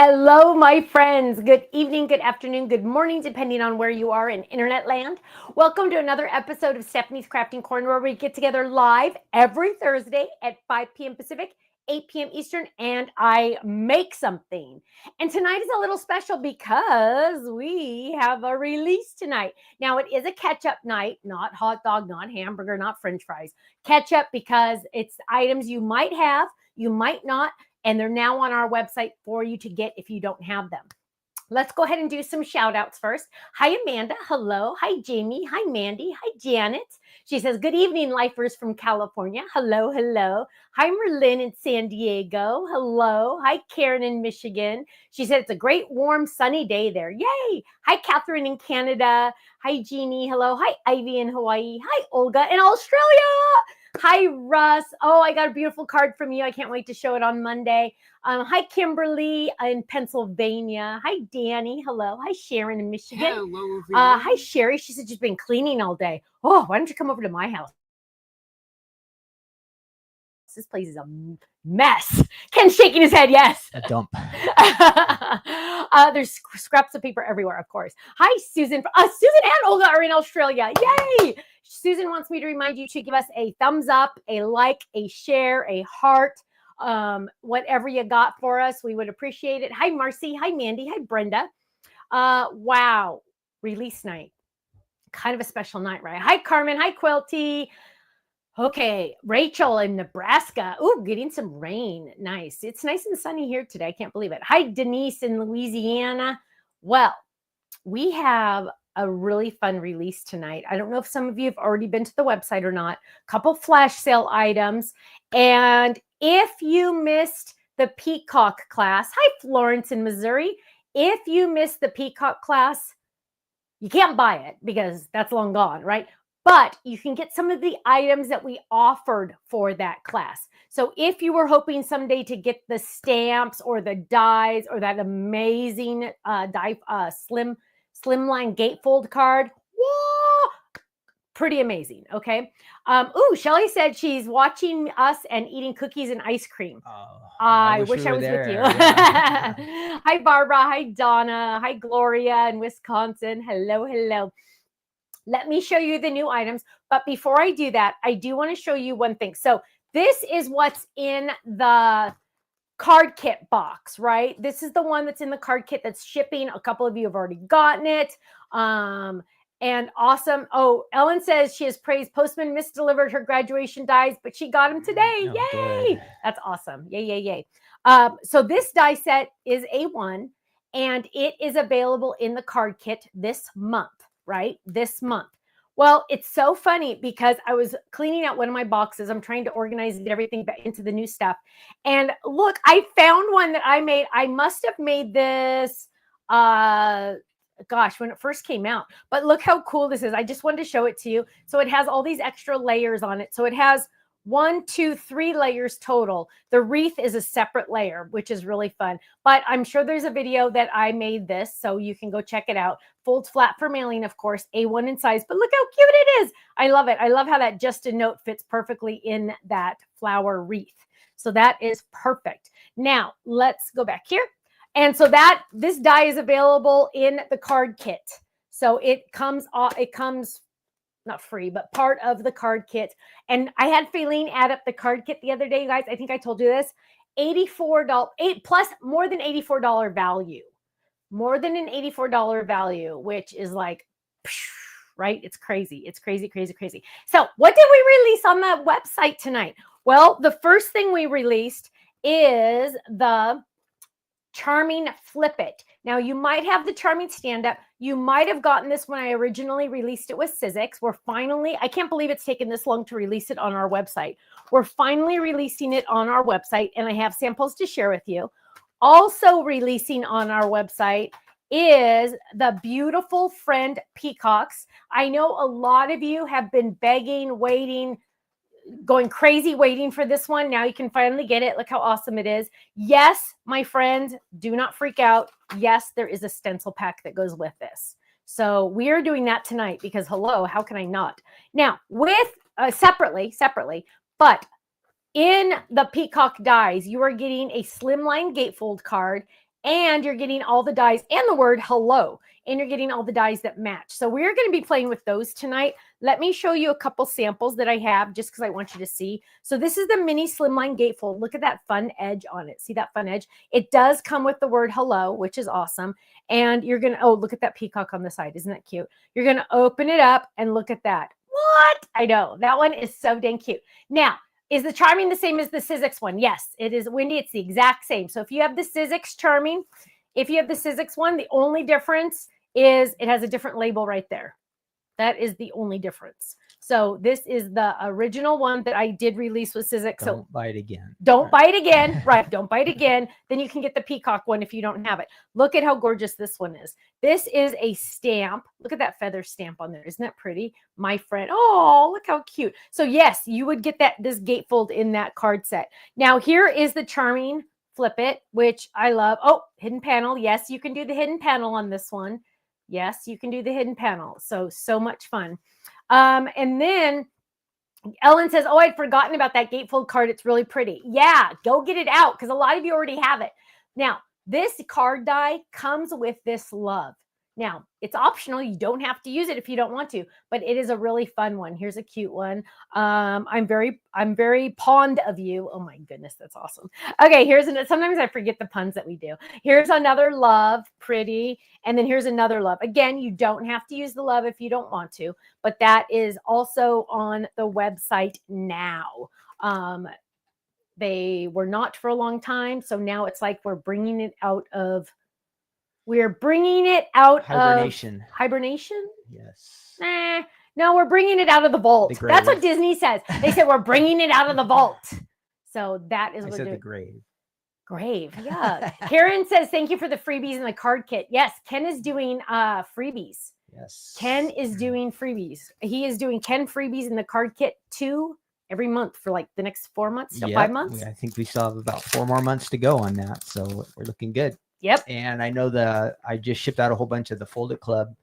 Hello, my friends. Good evening, good afternoon, good morning, depending on where you are in internet land. Welcome to another episode of Stephanie's Crafting Corner, where we get together live every Thursday at 5 p.m. Pacific, 8 p.m. Eastern, and I make something. And tonight is a little special because we have a release tonight. Now, it is a catch-up night, not hot dog, not hamburger, not French fries. Catch-up because it's items you might have, you might not, and they're now on our website for you to get if you don't have them. let's go ahead and do some shout outs first. Hi, Amanda. Hello. Hi, Jamie. Hi, Mandy. Hi, Janet. She says, good evening, lifers from California. Hello, hello. Hi, Merlin in San Diego. Hello. Hi, Karen in Michigan. She said, it's a great, warm, sunny day there. Yay. Hi, Catherine in Canada. Hi, Jeannie. Hello. Hi, Ivy in Hawaii. Hi, Olga in Australia. Hi, Russ. Oh, I got a beautiful card from you. I can't wait to show it on Monday. Hi, Kimberly in Pennsylvania. Hi, Danny. Hello. Hi, Sharon in Michigan. Hello, hi, Sherry. She said she's been cleaning all day. Oh, why don't you come over to my house? This place is a mess. Ken's shaking his head. Yes. A dump. There's scraps of paper everywhere, of course. Hi, Susan. Susan and Olga are in Australia. Yay. Susan wants me to remind you to give us a thumbs up, a like, a share, a heart. Whatever you got for us, we would appreciate it. Hi, Marcy. Hi, Mandy. Hi, Brenda. Wow. Release night. Kind of a special night, right? Hi, Carmen. Hi, Quilty. Okay, Rachel in Nebraska. Ooh, getting some rain. Nice. It's nice and sunny here today. I can't believe it. Hi, Denise in Louisiana. Well, we have a really fun release tonight. I don't know if some of you have already been to the website or not. A couple flash sale items. And if you missed the Peacock class, hi, Florence in Missouri. If you missed the Peacock class, you can't buy it because that's long gone, right? But you can get some of the items that we offered for that class. So if you were hoping someday to get the stamps or the dies or that amazing Slimline gatefold card, whoa, pretty amazing. Okay. Shelly said she's watching us and eating cookies and ice cream. Oh, I wish I was with you. Yeah. Hi, Barbara. Hi, Donna. Hi, Gloria in Wisconsin. Hello, hello. Let me show you the new items. But before I do that, I do want to show you one thing. So this is what's in the card kit box, right? This is the one that's in the card kit that's shipping. A couple of you have already gotten it. And awesome. Oh, Ellen says she has praised Postman misdelivered her graduation dies, but she got them today. Oh, yay. good. That's awesome. Yay, yay, yay. So this die set is A1 and it is available in the card kit this month, right? This month. Well, it's so funny because I was cleaning out one of my boxes. I'm trying to organize and get everything back into the new stuff. And look, I found one that I made. I must have made this, when it first came out. But look how cool this is. I just wanted to show it to you. So it has all these extra layers on it. So it has 1, 2, 3 layers total. The wreath is a separate layer, which is really fun. But I'm sure there's a video that I made this, so you can go check it out. Folds flat for mailing, of course, A1 in size. But look how cute it is. I love it. I love how that just a note fits perfectly in that flower wreath. So that is perfect. Now, let's go back here. And so this die is available in the card kit. So it comes not free, but part of the card kit. And I had Faylene add up the card kit the other day, guys. I think I told you this. $84, plus more than $84 value. More than an $84 value, which is like, right? It's crazy. It's crazy, crazy, crazy. So what did we release on the website tonight? Well, the first thing we released is the Charming Flip It. Now, you might have the Charming Stand Up. You might have gotten this when I originally released it with Sizzix. We're finally, I can't believe it's taken this long to release it on our website. We're finally releasing it on our website, and I have samples to share with you. Also releasing on our website is the beautiful friend Peacocks. I know a lot of you have been begging, waiting, going crazy waiting for this one. Now you can finally get it. Look how awesome it is. Yes, my friend, do not freak out. Yes, there is a stencil pack that goes with this. So we are doing that tonight because hello, how can I not? Now with separately, but in the Peacock dies, you are getting a Slimline gatefold card and you're getting all the dies and the word hello, and you're getting all the dies that match. So we're going to be playing with those tonight. Let me show you a couple samples that I have just because I want you to see. So this is the mini Slimline gatefold. Look at that fun edge on it. See that fun edge? It does come with the word hello, which is awesome. And you're going to, oh, look at that peacock on the side. Isn't that cute? You're going to open it up and look at that. What? I know. That one is so dang cute. Now, is the Charming the same as the Sizzix one? Yes, it is, Wendy. It's the exact same. So if you have the Sizzix Charming, If you have the Sizzix one, the only difference is it has a different label right there. That is the only difference. So this is the original one that I did release with Sizzix. Don't buy it again. Don't buy it again. Right. Don't buy it again. Then you can get the Peacock one if you don't have it. Look at how gorgeous this one is. This is a stamp. Look at that feather stamp on there. Isn't that pretty? My friend. Oh, look how cute. So yes, you would get this gatefold in that card set. Now here is the charming Flip It, which I love. Oh, hidden panel. Yes, you can do the hidden panel on this one. Yes, you can do the hidden panel. So much fun. And then Ellen says, oh, I'd forgotten about that gatefold card. It's really pretty. Yeah, go get it out because a lot of you already have it. Now, this card die comes with this love. Now, it's optional. You don't have to use it if you don't want to, but it is a really fun one. Here's a cute one. I'm very fond of you. Oh my goodness, that's awesome. Okay, sometimes I forget the puns that we do. Here's another love, pretty. And then here's another love. Again, you don't have to use the love if you don't want to, but that is also on the website now. They were not for a long time. So now it's like we're bringing it out of hibernation. Hibernation? Yes. No, we're bringing it out of the vault. That's what Disney says. They said we're bringing it out of the vault. So that is what the grave. Grave, yeah. Karen says, thank you for the freebies and the card kit. Yes, Ken is doing freebies. Yes. Ken is doing freebies. He is doing Ken freebies in the card kit 2 every month for like the next 4 months, 5 months. I think we still have about 4 more months to go on that. So we're looking good. Yep. And I know I just shipped out a whole bunch of the Fold It Club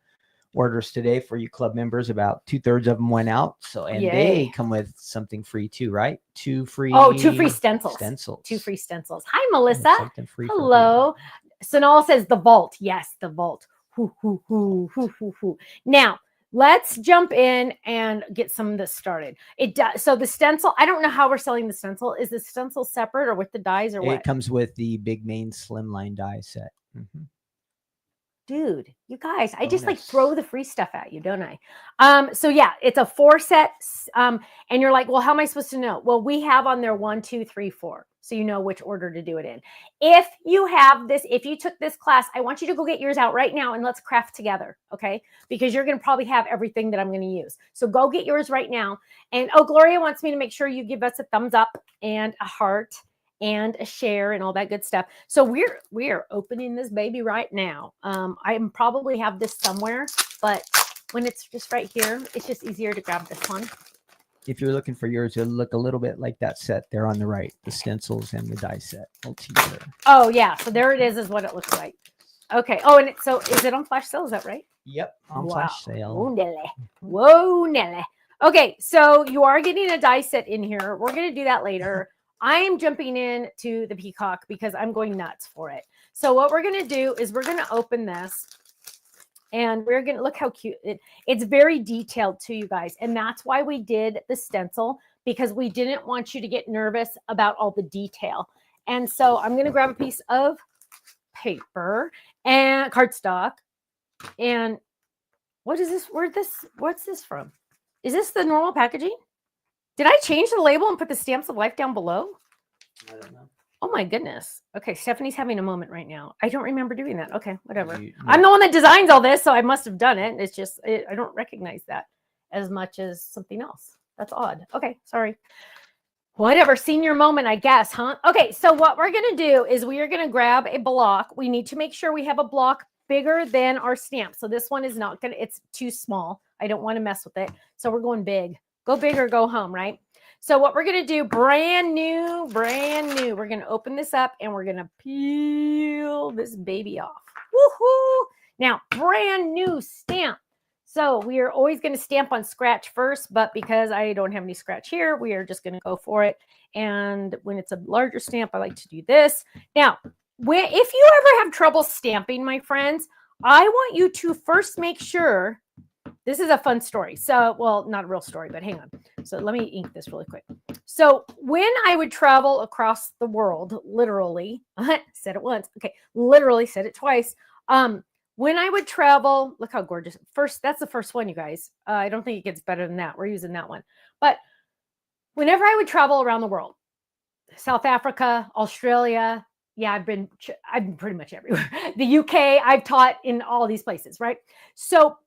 orders today for you club members. About 2/3 of them went out. So, and they come with something free too, right? 2 free. Oh, 2 free stencils. 2 free stencils. Hi, Melissa. Hello. Sonal says the vault. Yes, the vault. Now, let's jump in and get some of this started. It does. So the stencil, I don't know how we're selling the stencil. Is the stencil separate or with the dies or what? It comes with the big main Slimline die set. Mm-hmm. Dude, you guys, I just like throw the free stuff at you, don't I? So yeah, it's a 4 set. And you're like, well, how am I supposed to know? Well, we have on there 1, 2, 3, 4. So you know which order to do it in. If you took this class, I want you to go get yours out right now and let's craft together. Okay. Because you're going to probably have everything that I'm going to use. So go get yours right now. And Gloria wants me to make sure you give us a thumbs up and a heart and a share and all that good stuff. So we're opening this baby right now. I probably have this somewhere, but when it's just right here, it's just easier to grab this one. If you're looking for yours, it'll look a little bit like that set there on the right, the stencils and the die set all together. Oh yeah, so there it is what it looks like. Okay. Oh, and so is it on flash sale? Is that right? Yep, on flash sale. Whoa, Nelly. Whoa, Nelly. Okay, so you are getting a die set in here. We're going to do that later. I am jumping in to the Peacock because I'm going nuts for it. So what we're going to do is we're going to open this and we're going to look how cute it's very detailed too, you guys. And that's why we did the stencil, because we didn't want you to get nervous about all the detail. And so I'm going to grab a piece of paper and cardstock. And what is this? What's this from? Is this the normal packaging? Did I change the label and put the stamps of life down below? I don't know. Oh my goodness. Okay, Stephanie's having a moment right now. I don't remember doing that. Okay, whatever. I'm the one that designs all this, so I must have done it. It's just, I don't recognize that as much as something else. That's odd. Okay, sorry. Whatever, senior moment, I guess, huh? Okay, so what we're going to do is we are going to grab a block. We need to make sure we have a block bigger than our stamp. So this one is not going to, it's too small. I don't want to mess with it. So we're going big. Go big or go home, right? So what we're going to do, brand new, we're going to open this up and we're going to peel this baby off. Woohoo! Now, brand new stamp. So we are always going to stamp on scratch first, but because I don't have any scratch here, we are just going to go for it. And when it's a larger stamp, I like to do this. Now, if you ever have trouble stamping, my friends, I want you to first make sure. This is a fun story. So, well, not a real story, but hang on. So let me ink this really quick. So when I would travel across the world, literally, said it once. Okay. Literally said it twice. When I would travel, look how gorgeous. That's the first one, you guys. I don't think it gets better than that. We're using that one. But whenever I would travel around the world, South Africa, Australia, Yeah, I've been pretty much everywhere. The UK, I've taught in all these places, right? So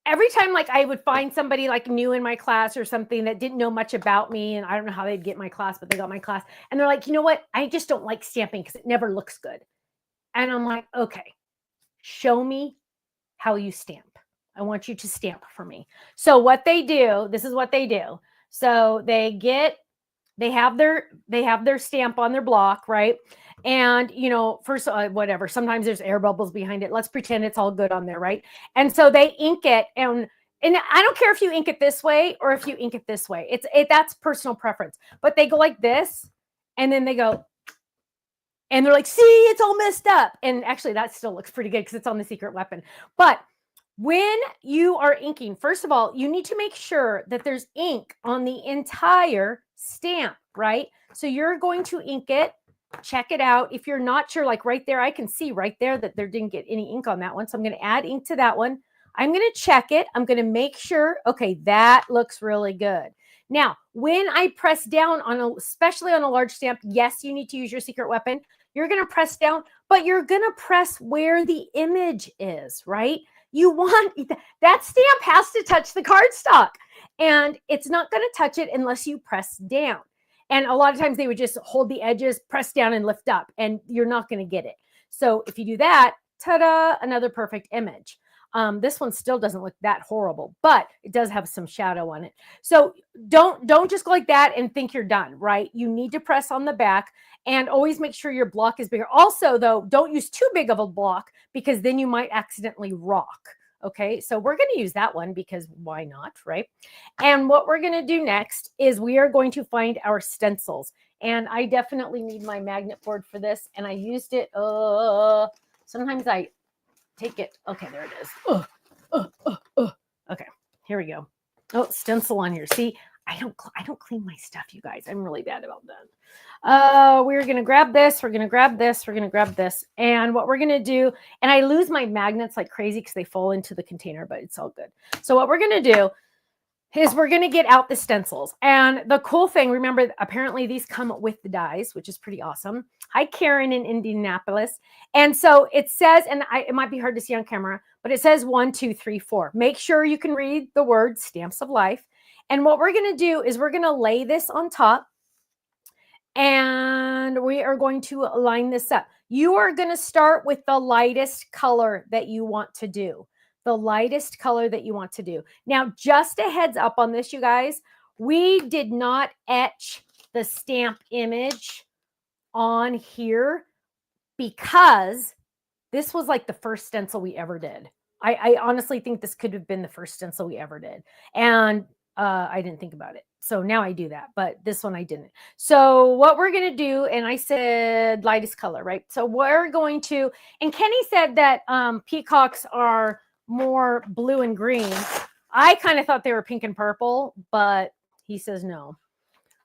every time like I would find somebody like new in my class or something that didn't know much about me, and I don't know how they'd get my class, but they got my class, and they're like, you know what? I just don't like stamping because it never looks good. And I'm like, okay, show me how you stamp. I want you to stamp for me. So what they do, this is what they do. So they have their stamp on their block, right? And first whatever, sometimes there's air bubbles behind it. Let's pretend it's all good on there, right? And so they ink it, and I don't care if you ink it this way or if you ink it this way. That's personal preference. But they go like this, and then they go, and they're like, see, it's all messed up. And actually, that still looks pretty good because it's on the secret weapon. But when you are inking, first of all, you need to make sure that there's ink on the entire stamp, right? So you're going to ink it, check it out. If you're not sure, like right there, I can see right there that there didn't get any ink on that one. So I'm going to add ink to that one. I'm going to check it. I'm going to make sure, okay, that looks really good. Now, when I press down especially on a large stamp, yes, you need to use your secret weapon. You're going to press down, but you're going to press where the image is, right? You want that stamp has to touch the cardstock, and it's not going to touch it unless you press down. And a lot of times they would just hold the edges, press down and lift up, and you're not going to get it. So if you do that, ta-da, another perfect image. This one still doesn't look that horrible, but it does have some shadow on it. So don't just go like that and think you're done, right? You need to press on the back and always make sure your block is bigger. Also, though, don't use too big of a block because then you might accidentally rock. Okay, so we're going to use that one because why not, right? And what we're going to do next is we are going to find our stencils. And I definitely need my magnet board for this. And I used it. Sometimes I take it. Okay, there it is. Okay, here we go. Oh, stencil on here. See, I don't clean my stuff, you guys. I'm really bad about that. We're going to grab this. We're going to grab this. We're going to grab this. And what we're going to do, and I lose my magnets like crazy because they fall into the container, but it's all good. So what we're going to do is we're going to get out the stencils. And the cool thing, remember, apparently these come with the dies, which is pretty awesome. Hi, Karen in Indianapolis. And so it says, and it might be hard to see on camera, but it says 1, 2, 3, 4. Make sure you can read the word Stamps of Life. And what we're going to do is we're going to lay this on top, and we are going to line this up. You are going to start with the lightest color that you want to do. The lightest color that you want to do. Now, just a heads up on this, you guys, we did not etch the stamp image on here because this was like the first stencil we ever did. I honestly think this could have been the first stencil we ever did. And I didn't think about it. So now I do that, but this one I didn't. So what we're going to do, and I said lightest color, right? So we're going to, and Kenny said that peacocks are more blue and green. I kind of thought they were pink and purple, but he says no,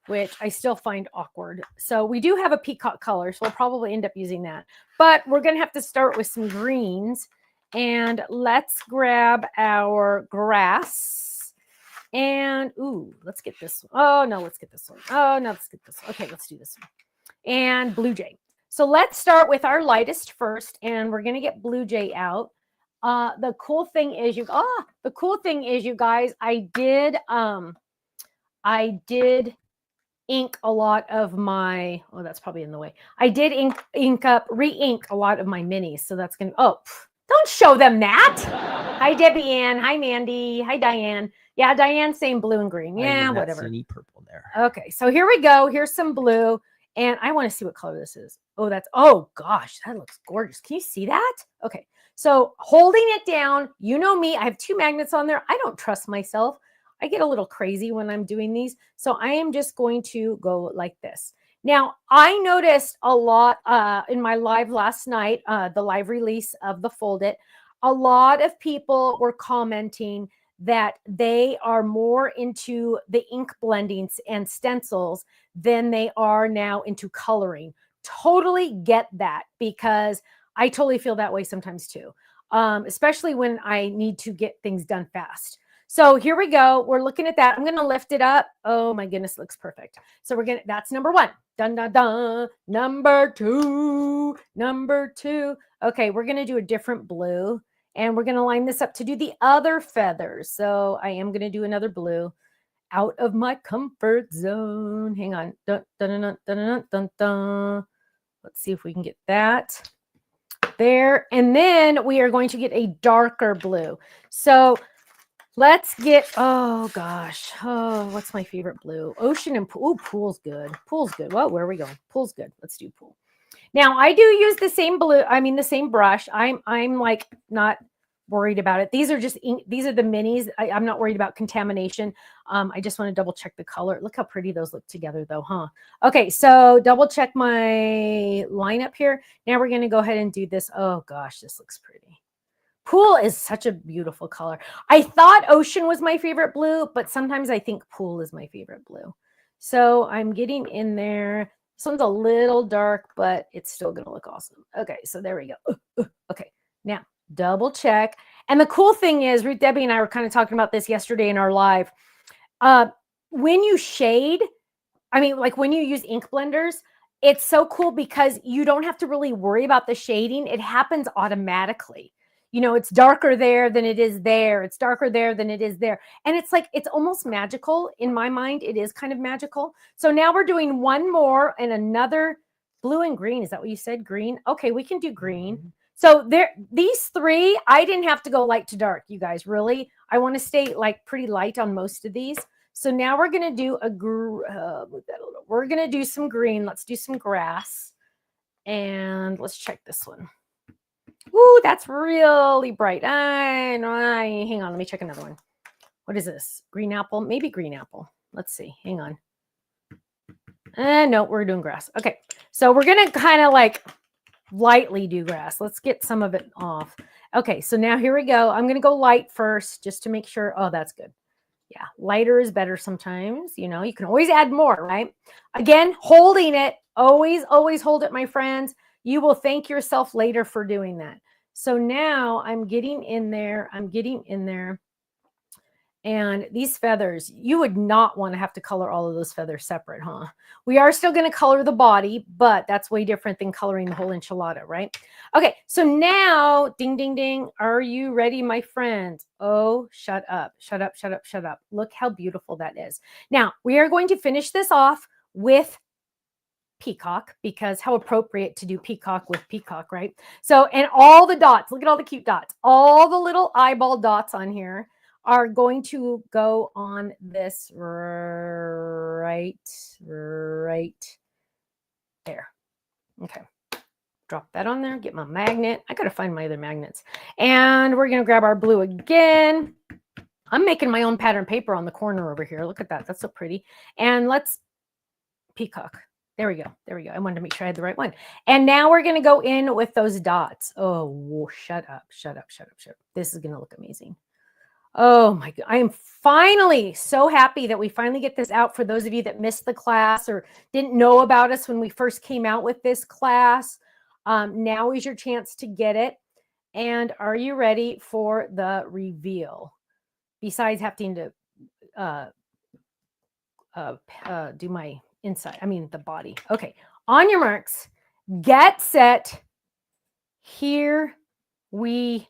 which I still find awkward. So we do have a peacock color, so we'll probably end up using that. But we're going to have to start with some greens. And let's grab our grass. And, ooh, let's get this one. Oh, no, let's get this one. Oh, no, let's get this one. Okay, let's do this one. And blue jay. So let's start with our lightest first, and we're going to get blue jay out. The cool thing is you guys, I did ink a lot of my, oh, that's probably in the way. I did re-ink a lot of my minis. So that's going to, oh, don't show them that. Hi, Debbie Ann. Hi, Mandy. Hi, Diane. Yeah, Diane saying blue and green. Yeah, whatever. Any purple there. Okay, so here we go. Here's some blue. And I want to see what color this is. Oh gosh, that looks gorgeous. Can you see that? Okay. So holding it down, you know me, I have 2 magnets on there. I don't trust myself. I get a little crazy when I'm doing these. So I am just going to go like this. Now, I noticed a lot in my live last night, the live release of the Fold It, a lot of people were commenting that they are more into the ink blendings and stencils than they are now into coloring. Totally get that, because I totally feel that way sometimes too, especially when I need to get things done fast. So here we go. We're looking at that. I'm going to lift it up. Oh my goodness, looks perfect. So that's number 1. Dun, dun, dun. Number 2. Okay, we're going to do a different blue, and we're going to line this up to do the other feathers. So I am going to do another blue. Out of my comfort zone. Hang on. Dun, dun, dun, dun, dun, dun, dun. Let's see if we can get that there. And then we are going to get a darker blue. So let's get, oh gosh. Oh, what's my favorite blue? Ocean and pool. Ooh, pool's good. Pool's good. Well, where are we going? Pool's good. Let's do pool. Now I do use the same blue. I mean, the same brush. I'm like not worried about it. These are just ink. These are the minis. I'm not worried about contamination. I just want to double check the color. Look how pretty those look together though, huh? Okay, so double check my lineup here. Now we're going to go ahead and do this. Oh gosh, this looks pretty. Pool is such a beautiful color. I thought ocean was my favorite blue, but sometimes I think pool is my favorite blue. So I'm getting in there. This one's a little dark, but it's still going to look awesome. Okay, so there we go. Okay, now double check. And the cool thing is, Ruth Debbie and I were kind of talking about this yesterday in our live. When you shade, I mean, like when you use ink blenders, it's so cool because you don't have to really worry about the shading. It happens automatically. You know, it's darker there than it is there. It's darker there than it is there. And it's like, it's almost magical. In my mind, it is kind of magical. So now we're doing one more and another blue and green. Is that what you said? Green? Okay, we can do green. So there, these 3, I didn't have to go light to dark, you guys, really. I want to stay like pretty light on most of these. So now we're going to do we're going to do some green. Let's do some grass. And let's check this one. Ooh, that's really bright. Hang on, let me check another one. What is this? Green apple? Maybe green apple. Let's see. Hang on. No, we're doing grass. Okay, so we're going to kind of like lightly do grass. Let's get some of it off. Okay, so now here we go. I'm going to go light first just to make sure. Oh, that's good. Yeah, lighter is better sometimes. You know, you can always add more, right? Again, holding it. Always, always hold it, my friends. You will thank yourself later for doing that. So now I'm getting in there. And these feathers, you would not want to have to color all of those feathers separate, huh? We are still going to color the body, but that's way different than coloring the whole enchilada, right? Okay, so now, ding, ding, ding. Are you ready, my friends? Oh, shut up, shut up, shut up, shut up. Look how beautiful that is. Now, we are going to finish this off with Peacock, because how appropriate to do Peacock with Peacock, right? So, and all the dots, look at all the cute dots. All the little eyeball dots on here are going to go on this right there. Okay. Drop that on there, get my magnet. I got to find my other magnets. And we're going to grab our blue again. I'm making my own pattern paper on the corner over here. Look at that. That's so pretty. And let's Peacock. There we go. There we go. I wanted to make sure I had the right one. And now we're going to go in with those dots. Oh, whoa, shut up, shut up, shut up, shut up. This is going to look amazing. Oh my God. I am finally so happy that we finally get this out for those of you that missed the class or didn't know about us when we first came out with this class. Now is your chance to get it. And are you ready for the reveal? Besides having to do my inside, the body. Okay, on your marks, get set. Here we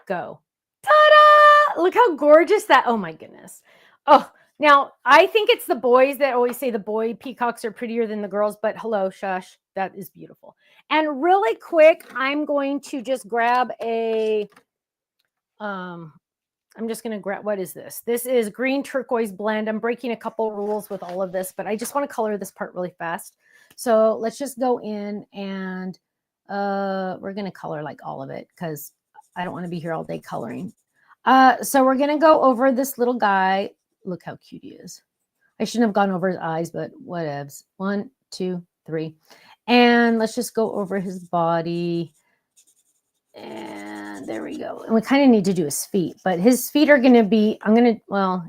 go. Ta-da! Look how gorgeous that. Oh my goodness. Oh, now I think it's the boys that always say the boy peacocks are prettier than the girls, but hello, shush. That is beautiful. And really quick, I'm going to just grab a, I'm just going to grab, what is this? This is green turquoise blend. I'm breaking a couple rules with all of this, but I just want to color this part really fast. So let's just go in and we're going to color like all of it because I don't want to be here all day coloring. So we're going to go over this little guy. Look how cute he is. I shouldn't have gone over his eyes, but whatevs. 1, 2, 3. And let's just go over his body. And there we go. And we kind of need to do his feet, but his feet are going to be,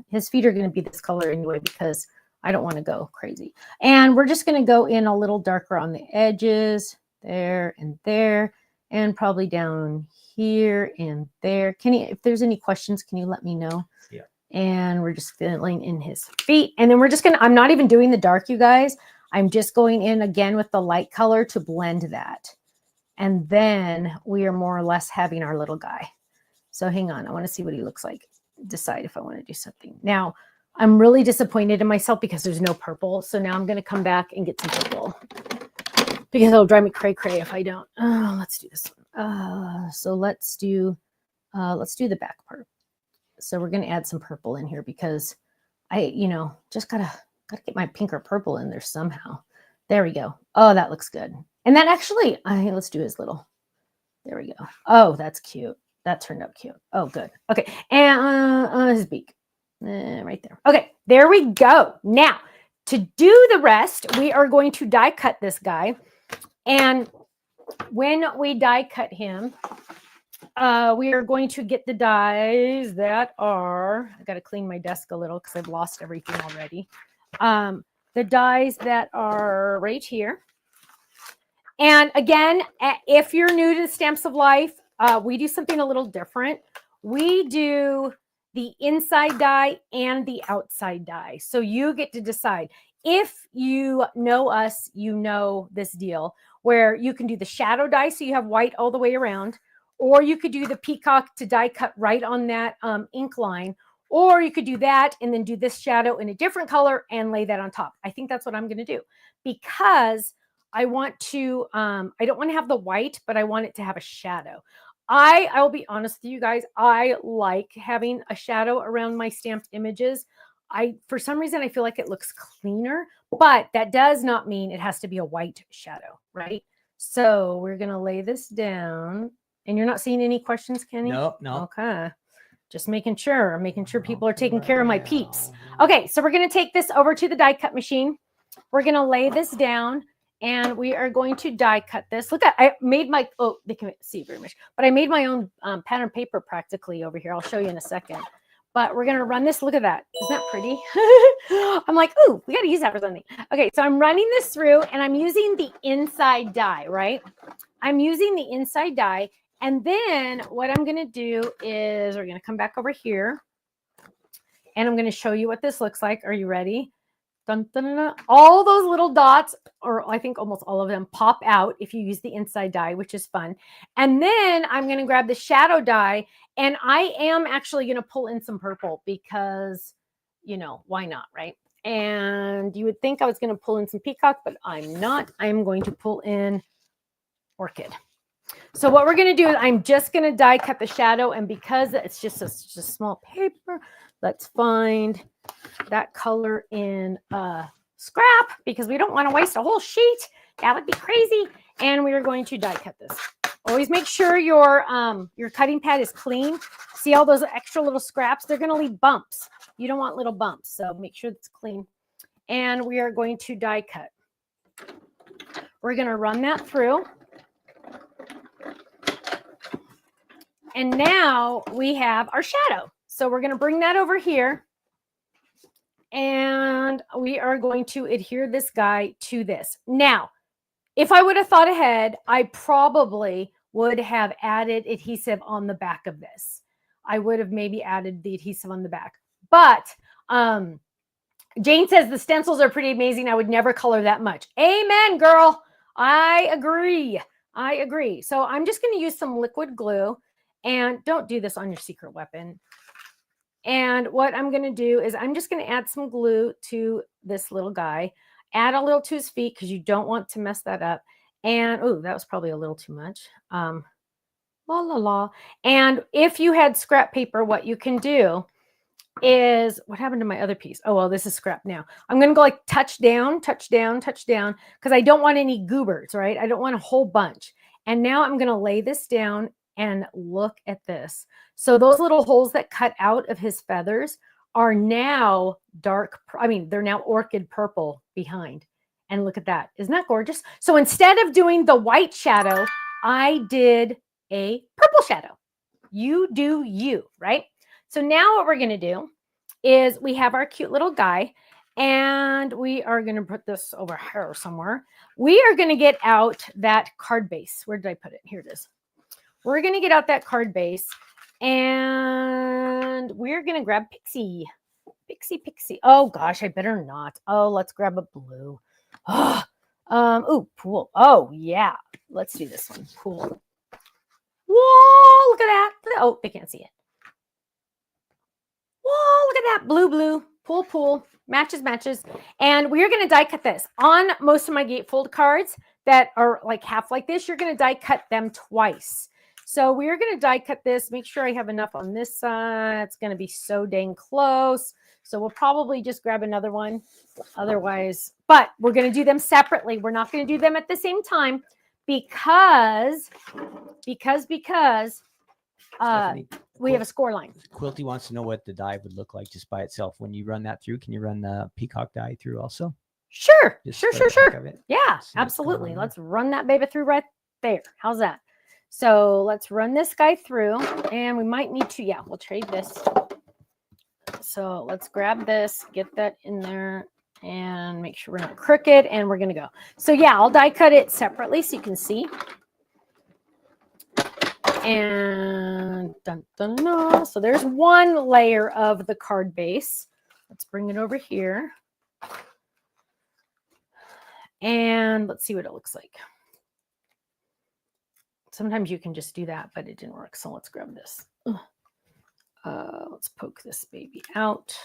his feet are going to be this color anyway, because I don't want to go crazy. And we're just going to go in a little darker on the edges there and there. and probably down here and there. Can you, if there's any questions, can you let me know? Yeah. And we're just filling in his feet. And then we're just going to, I'm not even doing the dark, you guys. I'm just going in again with the light color to blend that. And then we are more or less having our little guy. So hang on. I want to see what he looks like. Decide if I want to do something. Now, I'm really disappointed in myself because there's no purple. So now I'm going to come back and get some purple because it'll drive me cray-cray if I don't. Oh, let's do this one. So let's do the back part. So we're going to add some purple in here because I, just gotta get my pink or purple in there somehow. There we go. Oh, that looks good. And then actually, let's do his little. There we go. Oh, that's cute. That turned out cute. Oh, good. Okay, and his beak. Right there. Okay, there we go. Now, to do the rest, we are going to die cut this guy. And when we die cut him, we are going to get the dies that are, I got to clean my desk a little because I've lost everything already. The dies that are right here. And again, if you're new to the Stamps of Life, we do something a little different. We do the inside die and the outside die. So you get to decide. If you know us, you know this deal where you can do the shadow die so you have white all the way around, or you could do the peacock to die cut right on that ink line, or you could do that and then do this shadow in a different color and lay that on top. I think that's what I'm going to do because I want to, I don't want to have the white, but I want it to have a shadow. I'll be honest with you guys. I like having a shadow around my stamped images. For some reason, I feel like it looks cleaner, but that does not mean it has to be a white shadow, right? So we're going to lay this down. And you're not seeing any questions, Kenny? No. Okay. Just making sure people are taking care of my peeps. Okay, so we're going to take this over to the die cut machine. We're going to lay this down. And we are going to die cut this. Look at, I made my, oh, they can't see very much, but I made my own pattern paper practically over here. I'll show you in a second. But we're going to run this. Look at that. Isn't that pretty? I'm like, ooh, we got to use that for something. Okay, so I'm running this through and I'm using the inside die, right? I'm using the inside die. And then what I'm going to do is we're going to come back over here. And I'm going to show you what this looks like. Are you ready? Dun, dun, dun, dun. All those little dots, or I think almost all of them, pop out if you use the inside die, which is fun. And then I'm going to grab the shadow die, and I am actually going to pull in some purple because, why not, right? And you would think I was going to pull in some peacock, but I'm not. I'm going to pull in orchid. So what we're going to do is I'm just going to die cut the shadow, and because it's just a small paper, let's find that color in scrap because we don't want to waste a whole sheet. That would be crazy. And we are going to die cut this. Always make sure your cutting pad is clean. See all those extra little scraps? They're going to leave bumps. You don't want little bumps, so make sure it's clean. And we are going to die cut. We're going to run that through. And now we have our shadow. So we're going to bring that over here. And we are going to adhere this guy to this. Now, if I would have thought ahead, I probably would have added adhesive on the back of this. I would have maybe added the adhesive on the back. But Jane says the stencils are pretty amazing. I would never color that much. Amen, girl. I agree. So I'm just going to use some liquid glue. And don't do this on your secret weapon. And what I'm going to do is I'm just going to add some glue to this little guy. Add a little to his feet because you don't want to mess that up. And, oh, that was probably a little too much. La, la, la. And if you had scrap paper, what you can do is, what happened to my other piece? Oh, well, this is scrap now. I'm going to go like touch down, touch down, touch down because I don't want any goobers, right? I don't want a whole bunch. And now I'm going to lay this down and look at this. So those little holes that cut out of his feathers are now dark. I mean, they're now orchid purple behind. And look at that. Isn't that gorgeous? So instead of doing the white shadow, I did a purple shadow. You do you, right? So now what we're going to do is we have our cute little guy and we are going to put this over here somewhere. We are going to get out that card base. Where did I put it? Here it is. we're going to get out that card base and we're going to grab Pixie. Pixie. Oh gosh, I better not. Oh, let's grab a blue. Oh, pool. Oh yeah, let's do this one. Pool. Whoa, look at that. Oh, they can't see it. Whoa, look at that. Blue. Pool. Matches. And we're going to die cut this. On most of my gatefold cards that are like half like this, you're going to die cut them twice. So we're going to die cut this. Make sure I have enough on this side. It's going to be so dang close. So we'll probably just grab another one. Otherwise, but we're going to do them separately. We're not going to do them at the same time because we have a score line. Quilty wants to know what the die would look like just by itself. When you run that through, can you run the Peacock die through also? Sure. Just Sure. Yeah, absolutely. Let's run that baby through right there. How's that? So let's run this guy through and we might need to, we'll trade this. So let's grab this, get that in there and make sure we're not crooked and we're going to go. So I'll die cut it separately so you can see. And so there's one layer of the card base. Let's bring it over here. And let's see what it looks like. Sometimes you can just do that, but it didn't work. So let's grab this. Let's poke this baby out.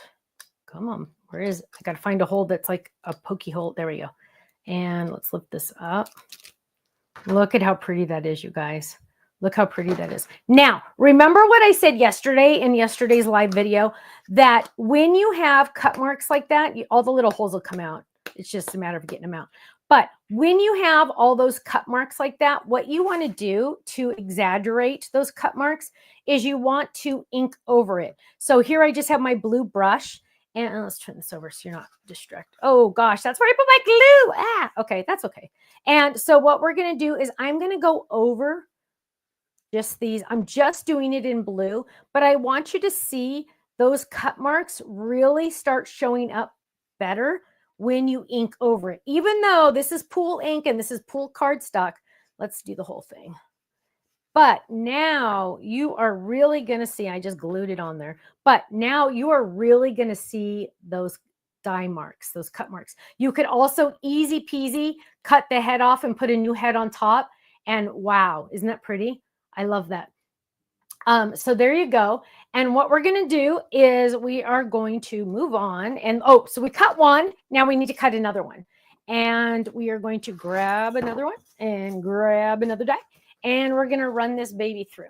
Come on. Where is it? I got to find a hole that's like a pokey hole. There we go. And let's lift this up. Look at how pretty that is, you guys. Look how pretty that is. Now, remember what I said yesterday in yesterday's live video, that when you have cut marks like that, all the little holes will come out. It's just a matter of getting them out. But when you have all those cut marks like that, what you want to do to exaggerate those cut marks is you want to ink over it. So here I just have my blue brush. And let's turn this over so you're not distracted. Oh, gosh, that's where I put my glue. Okay, that's okay. And so what we're going to do is I'm going to go over just these. I'm just doing it in blue, but I want you to see those cut marks really start showing up better when you ink over it. Even though this is pool ink and this is pool cardstock, let's do the whole thing. But now you are really going to see, I just glued it on there, but now you are really going to see those die marks, those cut marks. You could also easy peasy cut the head off and put a new head on top. And wow, isn't that pretty? I love that. So there you go. And what we're going to do is we are going to move on. And so we cut one. Now we need to cut another one. And we are going to grab another one and grab another die. And we're going to run this baby through.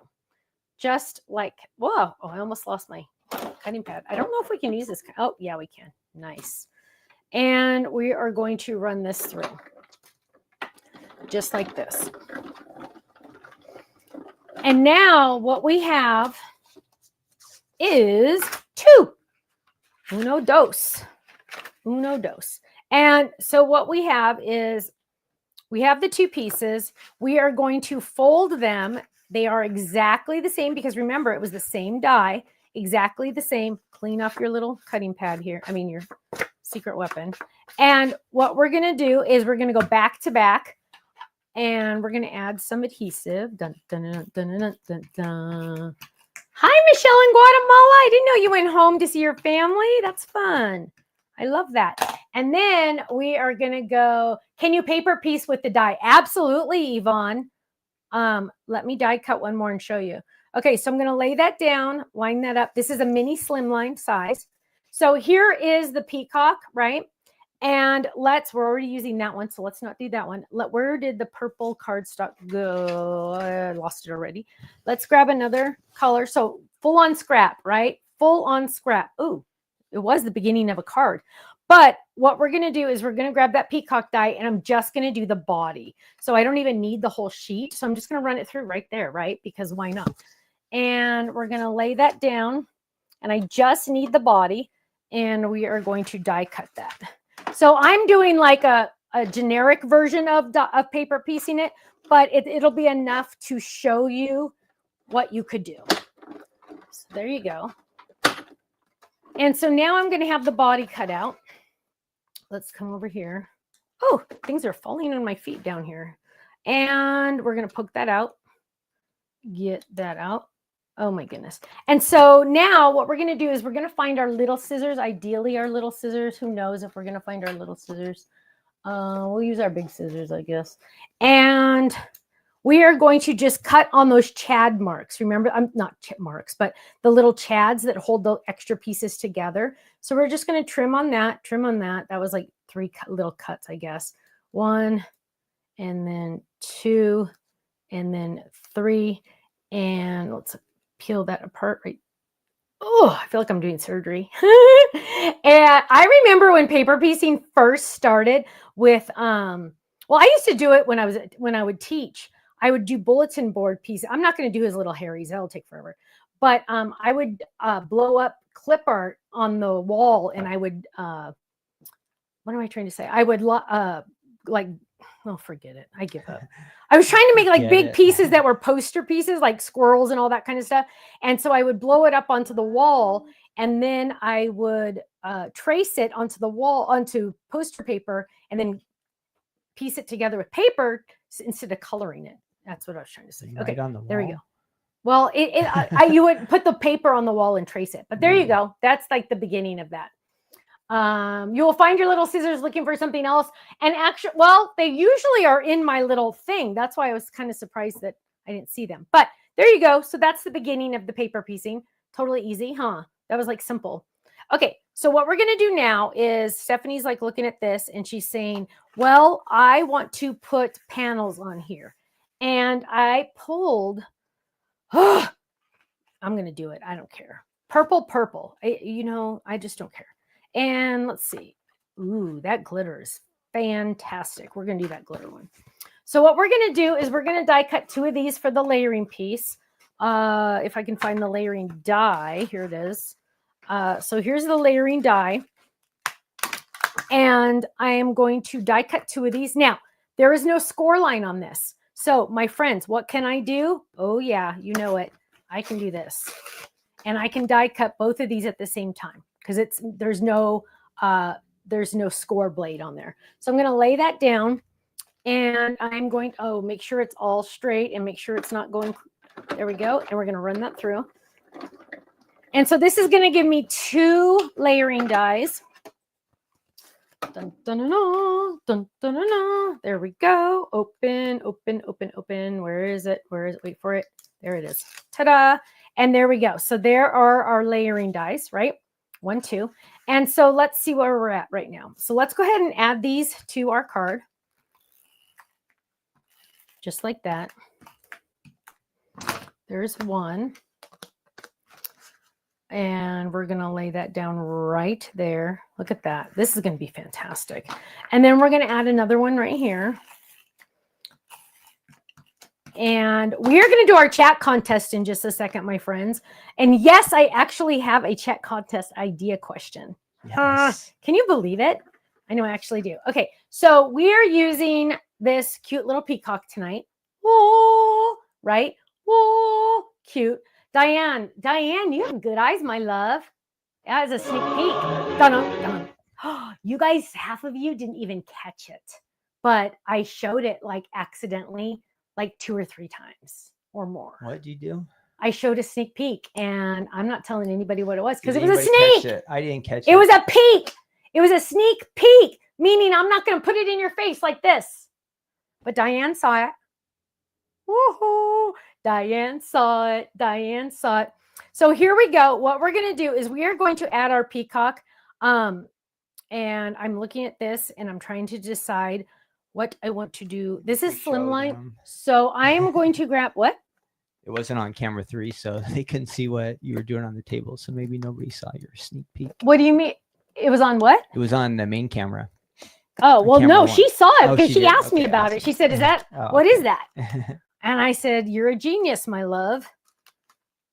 Just like, whoa, I almost lost my cutting pad. I don't know if we can use this. Oh, yeah, we can. Nice. And we are going to run this through. Just like this. And now what we have is 2. Uno, dos. And so what we have is we have the 2 pieces. We are going to fold them. They are exactly the same because remember, it was the same die, exactly the same. Clean off your little cutting pad here. I mean, your secret weapon. And what we're going to do is we're going to go back to back. And we're going to add some adhesive. Dun, dun, dun, dun, dun, dun, dun. Hi, Michelle in Guatemala. I didn't know you went home to see your family. That's fun. I love that. And then we are going to go, can you paper piece with the die? Absolutely, Yvonne. Let me die cut one more and show you. Okay, so I'm going to lay that down, line that up. This is a mini slimline size. So here is the Peacock, right? And we're already using that one, so let's not do that one. Where did the purple cardstock go? I lost it already. Let's grab another color. So full on scrap, right? Full on scrap. Ooh, it was the beginning of a card. But what we're going to do is we're going to grab that Peacock die, and I'm just going to do the body. So I don't even need the whole sheet. So I'm just going to run it through right there, right? Because why not? And we're going to lay that down, and I just need the body, and we are going to die cut that. So I'm doing like a generic version of paper piecing it, but it'll be enough to show you what you could do. So there you go. And so now I'm going to have the body cut out. Let's come over here. Oh, things are falling on my feet down here. And we're going to poke that out. get that out. Oh my goodness. And so now what we're going to do is we're going to find our little scissors, ideally our little scissors. Who knows if we're going to find our little scissors? We'll use our big scissors, I guess. And we are going to just cut on those chad marks. Remember, I'm not marks, but the little chads that hold the extra pieces together. So we're just going to trim on that, trim on that. That was like 3 little cuts, I guess. 1, and then 2, and then 3. And let's peel that apart right. Oh, I feel like I'm doing surgery. And I remember when paper piecing first started with, well, I used to do it when I would teach. I would do bulletin board pieces. I'm not going to do his little Harry's. That'll take forever. But I would blow up clip art on the wall, and I would, what am I trying to say? I would like, oh, forget it. I give up. I was trying to make like big pieces that were poster pieces, like squirrels and all that kind of stuff. And so I would blow it up onto the wall, and then I would trace it onto the wall, onto poster paper, and then piece it together with paper instead of coloring it. That's what I was trying to say. Right okay, on the wall. There we go. Well, you would put the paper on the wall and trace it. But there you go. That's like the beginning of that. You will find your little scissors looking for something else. And actually, well, they usually are in my little thing. That's why I was kind of surprised that I didn't see them. But there you go. So that's the beginning of the paper piecing. Totally easy, huh? That was like simple. Okay, so what we're going to do now is Stephanie's like looking at this and she's saying, well, I want to put panels on here. And I pulled, I'm going to do it. I don't care. Purple. I just don't care. And let's see. Ooh, that glitter is fantastic. We're going to do that glitter one. So what we're going to do is we're going to die cut 2 of these for the layering piece. If I can find the layering die, here it is. So here's the layering die. And I am going to die cut 2 of these. Now, there is no score line on this. So my friends, what can I do? Oh yeah, you know it. I can do this. And I can die cut both of these at the same time because there's no score blade on there. So I'm going to lay that down, and I'm going to make sure it's all straight and make sure it's not going. There we go. And we're going to run that through. And so this is going to give me 2 layering dies. Dun, dun, dun, dun, dun, dun, dun, dun. There we go. Open. Where is it? Wait for it. There it is. Ta-da. And there we go. So there are our layering dies, right? 1, 2. And so let's see where we're at right now. So let's go ahead and add these to our card. Just like that. There's 1. And we're going to lay that down right there. Look at that. This is going to be fantastic. And then we're going to add another one right here. And we are going to do our chat contest in just a second, my friends. And yes, I actually have a chat contest idea question. Yes. Can you believe it? I know I actually do. Okay, so we are using this cute little peacock tonight. Whoa, right? Whoa, cute. Diane, you have good eyes, my love. That is a sneak peek. Dun-dun, dun. You guys, half of you didn't even catch it. But I showed it like accidentally like 2 or 3 times or more. What did you do? I showed a sneak peek, and I'm not telling anybody what it was because it was a sneak. I didn't catch it. It was a peek. It was a sneak peek, meaning I'm not going to put it in your face like this. But Diane saw it. Woohoo! Diane saw it. So here we go. What we're going to do is we are going to add our peacock. And I'm looking at this and I'm trying to decide what I want to do. This is Slimline. So I am going to grab what? It wasn't on camera 3, so they couldn't see what you were doing on the table. So maybe nobody saw your sneak peek. What do you mean? It was on what? It was on the main camera. Oh, well, no, she saw it because she asked me about awesome. it. She said, what is that? And I said, you're a genius, my love.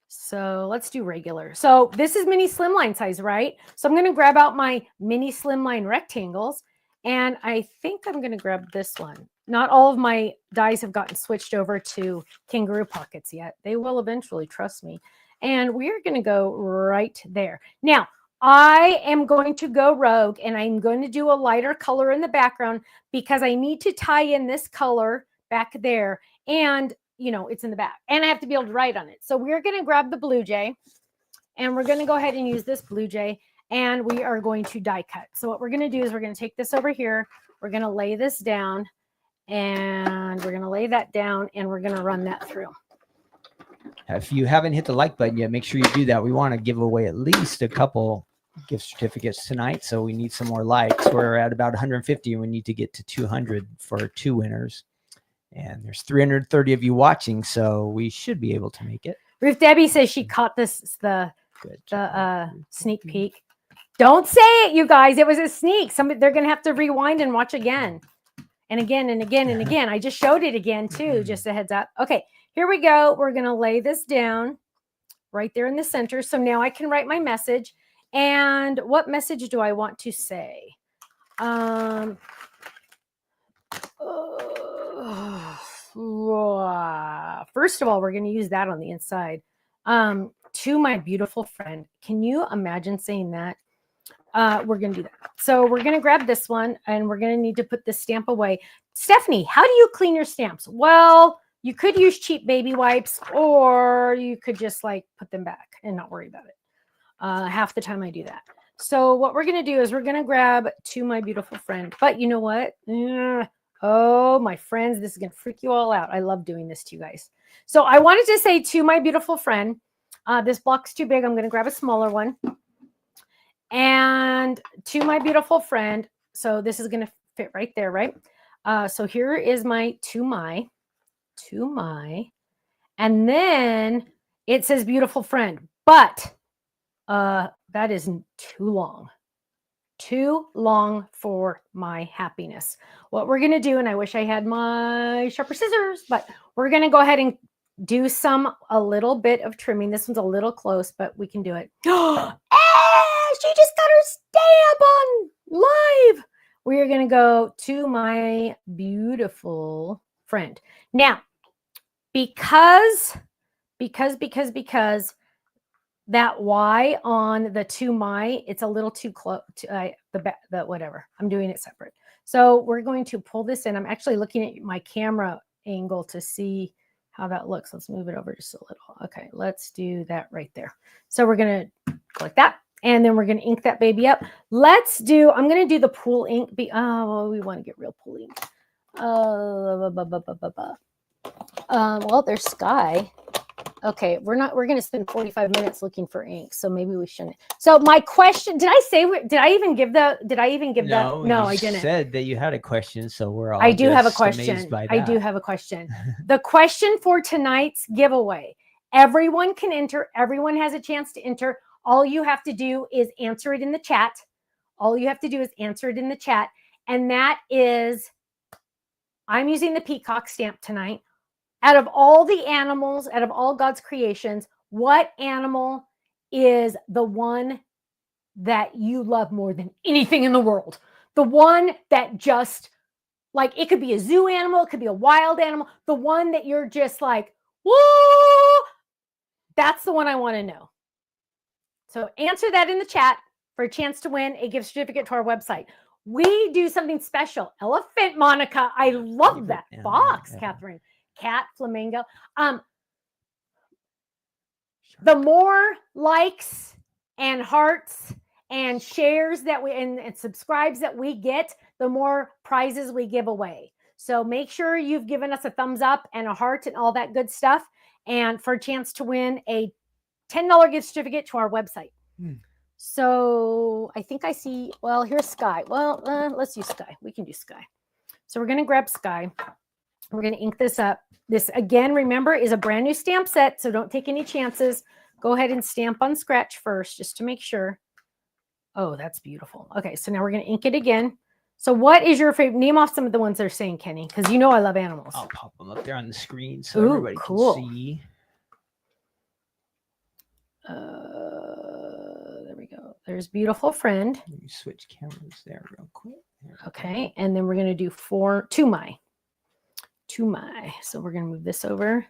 So let's do regular. So this is mini slimline size, right? So I'm going to grab out my mini slimline rectangles. And I think I'm going to grab this one. Not all of my dies have gotten switched over to kangaroo pockets yet. They will eventually, trust me. And we're going to go right there. Now, I am going to go rogue, and I'm going to do a lighter color in the background because I need to tie in this color back there. And you know, it's in the back, and I have to be able to write on it. So we're going to grab the Blue Jay, and we're going to go ahead and use this Blue Jay, and we are going to die cut. So what we're going to do is we're going to take this over here. We're going to lay this down, and we're going to lay that down, and we're going to run that through. If you haven't hit the like button yet, make sure you do that. We want to give away at least a couple gift certificates tonight, so we need some more likes. We're at about 150, and we need to get to 200 for 2 winners. And there's 330 of you watching, so we should be able to make it. Ruth Debbie says she caught the sneak peek. Don't say it, you guys. It was a sneak. They're going to have to rewind and watch again. And again and again and again. I just showed it again, too, just a heads up. Okay, here we go. We're going to lay this down right there in the center. So now I can write my message. And what message do I want to say? First of all, we're going to use that on the inside. To my beautiful friend. Can you imagine saying that? We're going to do that. So we're going to grab this one, and we're going to need to put this stamp away. Stephanie, how do you clean your stamps? Well, you could use cheap baby wipes, or you could just like put them back and not worry about it. Half the time I do that. So what we're going to do is we're going to grab To My Beautiful Friend. But you know what? Oh, my friends, this is going to freak you all out. I love doing this to you guys. So I wanted to say To My Beautiful Friend. This block's too big. I'm going to grab a smaller one. And To My Beautiful Friend. So this is going to fit right there, right? So here is my To My. And then it says Beautiful Friend. But that isn't too long. Too long for my happiness. What we're going to do, and I wish I had my sharper scissors, but we're going to go ahead and do a little bit of trimming. This one's a little close, but we can do it. She just got her stamp on live. We are going to go To My Beautiful Friend. Now, because that Y on the To My, it's a little too close to the whatever. I'm doing it separate. So we're going to pull this in. I'm actually looking at my camera angle to see how that looks. Let's move it over just a little. Okay, let's do that right there. So we're going to go like that. And then we're going to ink that baby up. I'm going to do the pool ink. We want to get real pool ink. Well, there's Sky. Okay, we're going to spend 45 minutes looking for ink, so maybe we shouldn't. So my question, did I even give that? No, I didn't. You said that you had a question, so we're all I do have a question. I do have a question. The question for tonight's giveaway. Everyone can enter. Everyone has a chance to enter. All you have to do is answer it in the chat. And that is, I'm using the Peacock stamp tonight. Out of all the animals, out of all God's creations, what animal is the one that you love more than anything in the world? The one that just, like, it could be a zoo animal, it could be a wild animal, the one that you're just like, whoa, that's the one I want to know. So answer that in the chat for a chance to win a gift certificate to our website. We do something special. Elephant, Monica. I love that. Fox, Catherine. Cat, flamingo. The more likes and hearts and shares that and subscribes that we get, the more prizes we give away. So make sure you've given us a thumbs up and a heart and all that good stuff, and for a chance to win a $10 gift certificate to our website. So I think I see, well, here's Sky. Well, let's use Sky. We can do Sky. So we're going to grab Sky. We're going to ink this up. This, again, remember, is a brand new stamp set, so don't take any chances. Go ahead and stamp on scratch first, just to make sure. Oh, that's beautiful. Okay, so now we're going to ink it again. So what is your favorite? Name off some of the ones they're saying, Kenny, because you know I love animals. I'll pop them up there on the screen so everybody can see. There we go. There's Beautiful Friend. Let me switch cameras there real quick. Okay, and then we're going to do To My. So we're going to move this over.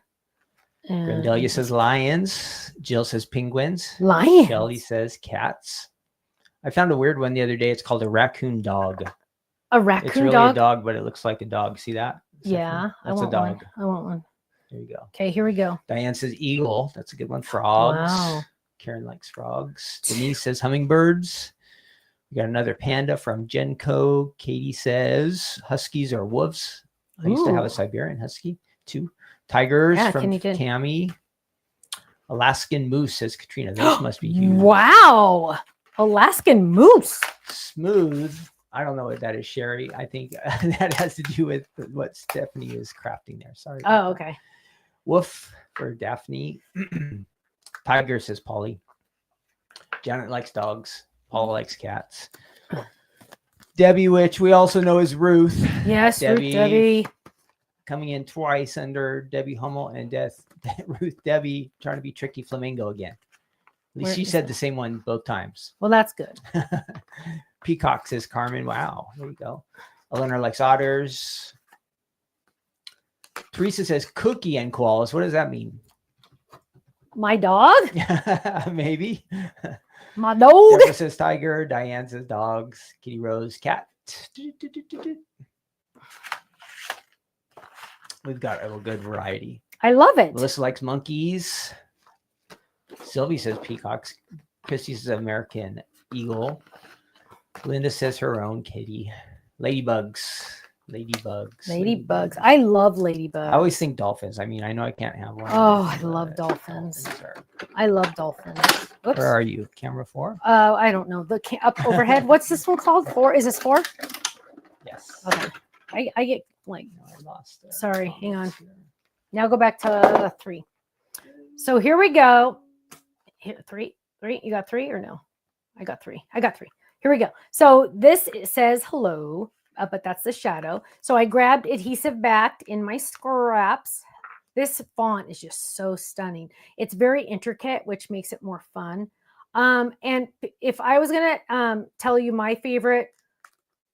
Grandelia says lions. Jill says penguins. Lions. Shelly says cats. I found a weird one the other day. It's called a raccoon dog. A raccoon dog? It's really a dog, but it looks like a dog. See that? Yeah, That's a dog. I want one. Here you go. Okay, here we go. Diane says eagle. That's a good one. Frogs. Wow. Karen likes frogs. Denise says hummingbirds. We got another panda from Genco. Katie says huskies or wolves. I used to have a Siberian husky too. Tigers from Tammy. Alaskan moose, says Katrina. Those must be huge. Wow. Alaskan moose. Smooth. I don't know what that is, Sherry. I think that has to do with what Stephanie is crafting there. Sorry. Oh, okay. Woof for Daphne. Tiger, says Polly. Janet likes dogs. Paula likes cats. Debbie, which we also know is Ruth. Yes, Debbie. Coming in twice under Debbie Hummel and Ruth Debbie trying to be tricky flamingo again. At least she said the same one both times. Well, that's good. Peacock, says Carmen. Wow, there we go. Eleanor likes otters. Teresa says cookie and koalas. What does that mean? My dog? Maybe. My dog. Deborah says tiger. Diane says dogs. Kitty Rose, cat. We've got a good variety. I love it. Melissa likes monkeys. Sylvie says peacocks. Christy says American eagle. Linda says her own kitty. Ladybugs. I love ladybugs. I always think dolphins. I mean, I know I can't have one. Oh, I love dolphins. I love dolphins. Whoops. Where are you? Camera 4? I don't know. The up overhead. What's this one called? 4? Is this 4? Yes. Okay. I get like. No, I lost it. Sorry. Hang on. Now go back to 3. So here we go. Here, 3. You got 3 or no? I got 3. Here we go. So this says hello, but that's the shadow. So I grabbed adhesive backed in my scraps. This font is just so stunning. It's very intricate, which makes it more fun. And if I was going to tell you my favorite,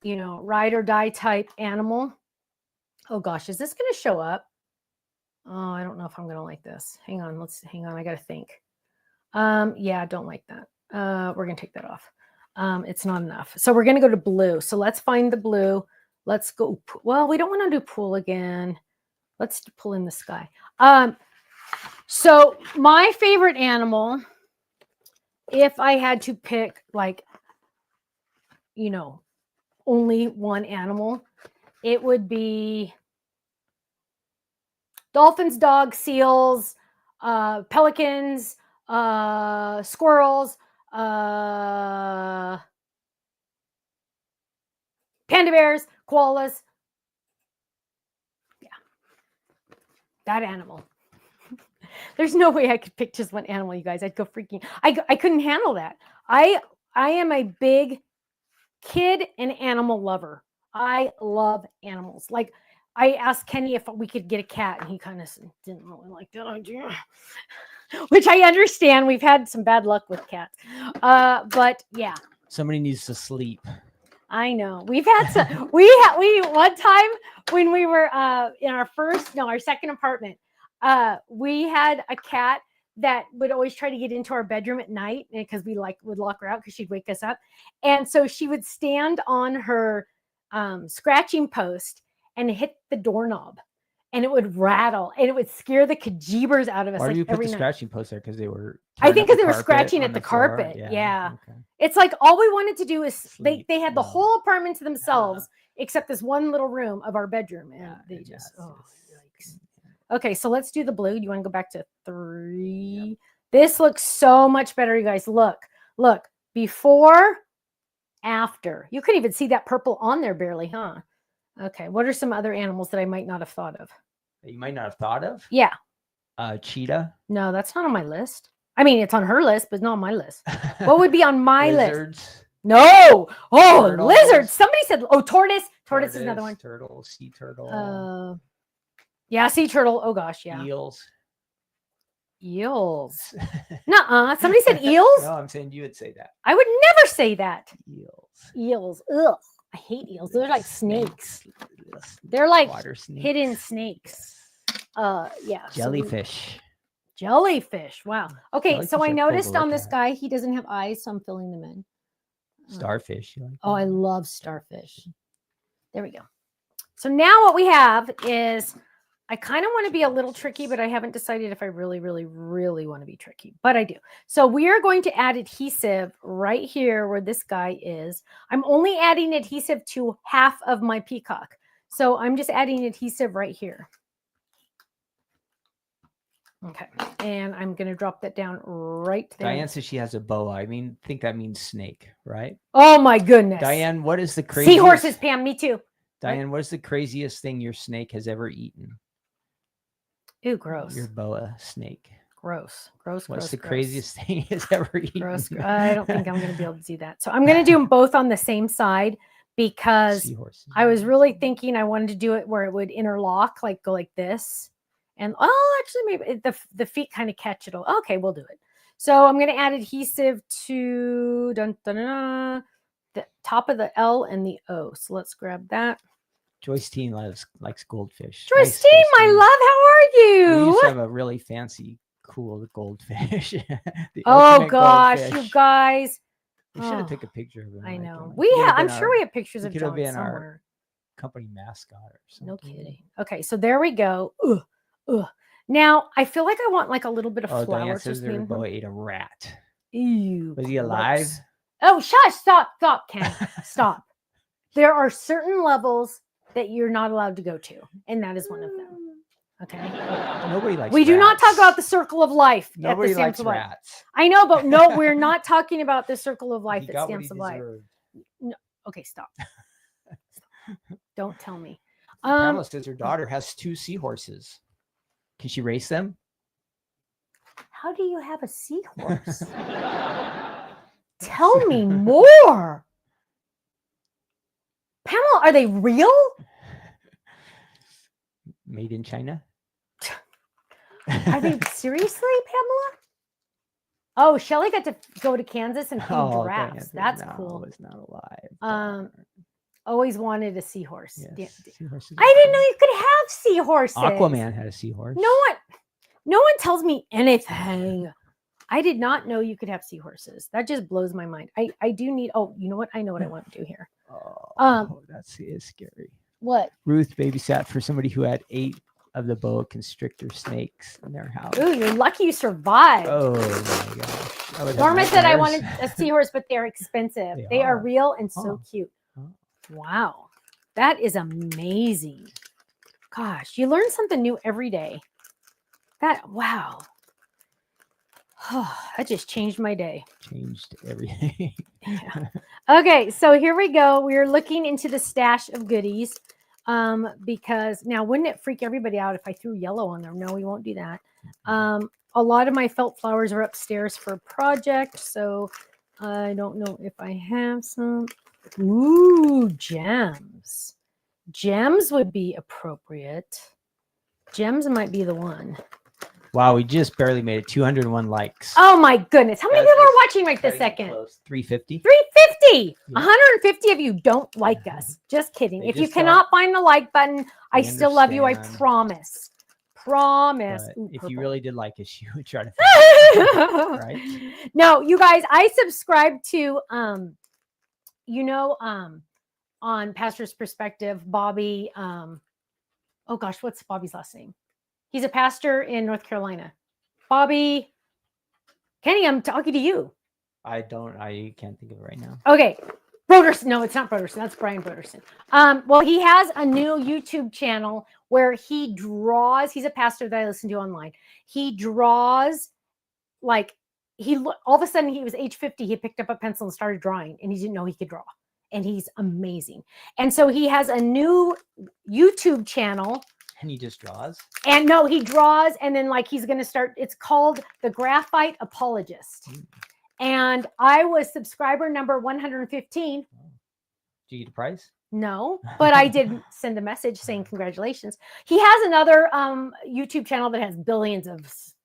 ride or die type animal. Oh gosh, is this going to show up? Oh, I don't know if I'm going to like this. Hang on. I got to think. Yeah, I don't like that. We're going to take that off. It's not enough. So we're going to go to blue. So let's find the blue. Let's go. Well, we don't want to do pool again. Let's pull in the sky. So my favorite animal, if I had to pick only one animal, it would be dolphins, dogs, seals, pelicans, squirrels, panda bears, koalas. Yeah, that animal. There's no way I could pick just one animal, you guys. I'd go freaking. I couldn't handle that. I am a big kid and animal lover. I love animals. Like I asked Kenny if we could get a cat, and he kind of didn't really like that idea. Which I understand. We've had some bad luck with cats. But yeah. Somebody needs to sleep. I know. We've had some, we one time when we were in our second apartment, we had a cat that would always try to get into our bedroom at night because we would lock her out because she'd wake us up. And so she would stand on her scratching post and hit the doorknob. And it would rattle, and it would scare the kajeebers out of us. Why do you put the night. scratching post there? Because they were. I think because they were scratching at the carpet. Yeah. Okay. It's like all we wanted to do is they had the whole apartment to themselves except this one little room of our bedroom, and they just yikes. Okay, so let's do the blue. Do you want to go back to 3? Yep. This looks so much better, you guys. Look, before, after. You couldn't even see that purple on there barely, huh? Okay, what are some other animals that I might not have thought of? That you might not have thought of? Yeah. Cheetah? No, that's not on my list. I mean, it's on her list, but not on my list. What would be on my list? No. Oh, turtles. Lizards. Somebody said, tortoise. Tortoise is another one. Turtle, sea turtle. Yeah, sea turtle. Oh, gosh, yeah. Eels. Nuh-uh. Somebody said eels? No, I'm saying you would say that. I would never say that. Eels. Ugh. I hate eels. They're like snakes. They're like water snakes. Hidden snakes. Yeah. Jellyfish. Jellyfish. Wow. Okay, Jellyfish so I noticed on this guy, he doesn't have eyes, so I'm filling them in. Starfish. You like oh, I love starfish. There we go. So now what we have is I kind of want to be a little tricky, but I haven't decided if I really, really, really want to be tricky, but I do. So we are going to add adhesive right here where this guy is. I'm only adding adhesive to half of my peacock. So I'm just adding adhesive right here. Okay, and I'm going to drop that down right there. Diane says she has a boa. I think that means snake, right? Oh my goodness. Diane, what is the craziest? Seahorses, Pam, me too. Diane, what is the craziest thing your snake has ever eaten? Ew, gross. Your boa snake. Gross. What's the craziest thing he's ever eaten? Gross. I don't think I'm going to be able to do that. So I'm going to do them both on the same side because Seahorses. I was really thinking I wanted to do it where it would interlock, like go like this. And actually maybe the feet kind of catch it. Okay, we'll do it. So I'm going to add adhesive to the top of the L and the O. So let's grab that. Joyce Teen likes goldfish. Joyce Teen, my love, how are you? We used to have a really fancy, cool goldfish. Oh gosh, goldfish. You guys. We should have taken a picture of him. I know. I'm sure we have pictures of John somewhere. Our company mascot or something. No kidding. Okay, so there we go. Ugh. Now I feel like I want like a little bit of flour. Diane says their boy ate a rat. Ew. Was he alive? Oh, shush! Stop, Ken. Stop. There are certain levels that you're not allowed to go to, and that is one of them. Okay. Nobody likes. We do not talk about the circle of life. Nobody likes rats. I know, but no, we're not talking about the circle of life at Stamps of Life. No. Okay, stop. Don't tell me. Pamela says her daughter has 2 seahorses. Can she race them? How do you have a seahorse? Tell me more. Pamela, are they real? Made in China? Are they seriously, Pamela? Oh, Shelly got to go to Kansas and feed giraffes. That's cool. It's not alive. Always wanted a seahorse. Yes, I didn't know you could have seahorses. Aquaman had a seahorse. No one tells me anything. I did not know you could have seahorses. That just blows my mind. I do need. Oh, you know what? I know what I want to do here. That is scary. What? Ruth babysat for somebody who had 8 of the boa constrictor snakes in their house. Ooh, you're lucky you survived. Oh my gosh. Norma said I wanted a seahorse, but they're expensive. They are real and so cute. Wow. That is amazing. Gosh, you learn something new every day. Wow. That just changed my day. Changed everything. Yeah. Okay, so here we go. We're looking into the stash of goodies. Because now wouldn't it freak everybody out if I threw yellow on there? No, we won't do that. A lot of my felt flowers are upstairs for a project, so I don't know if I have some. Ooh, gems. Gems would be appropriate. Gems might be the one. Wow, we just barely made it. 201 likes. Oh my goodness. How many people are watching right this second? 350. 350. 150 of you don't like us. Just kidding. If you cannot find the like button, I still love you. I promise. Promise. Ooh, if you really did like us, you would try to right? No, you guys, I subscribe to on Pastor's Perspective, Bobby, oh gosh, what's Bobby's last name? He's a pastor in North Carolina. Bobby, Kenny, I'm talking to you. I can't think of it right now. Okay. Broderson. No, it's not Broderson. That's Brian Broderson. Well, he has a new YouTube channel where he draws. He's a pastor that I listen to online. He draws like all of a sudden he was age 50. He picked up a pencil and started drawing, and he didn't know he could draw. And he's amazing. And so he has a new YouTube channel. And he just draws? And no, he draws, and then like he's going to start. It's called The Graphite Apologist. And I was subscriber number 115. Did you get a prize? No, but I did send a message saying congratulations. He has another YouTube channel that has billions of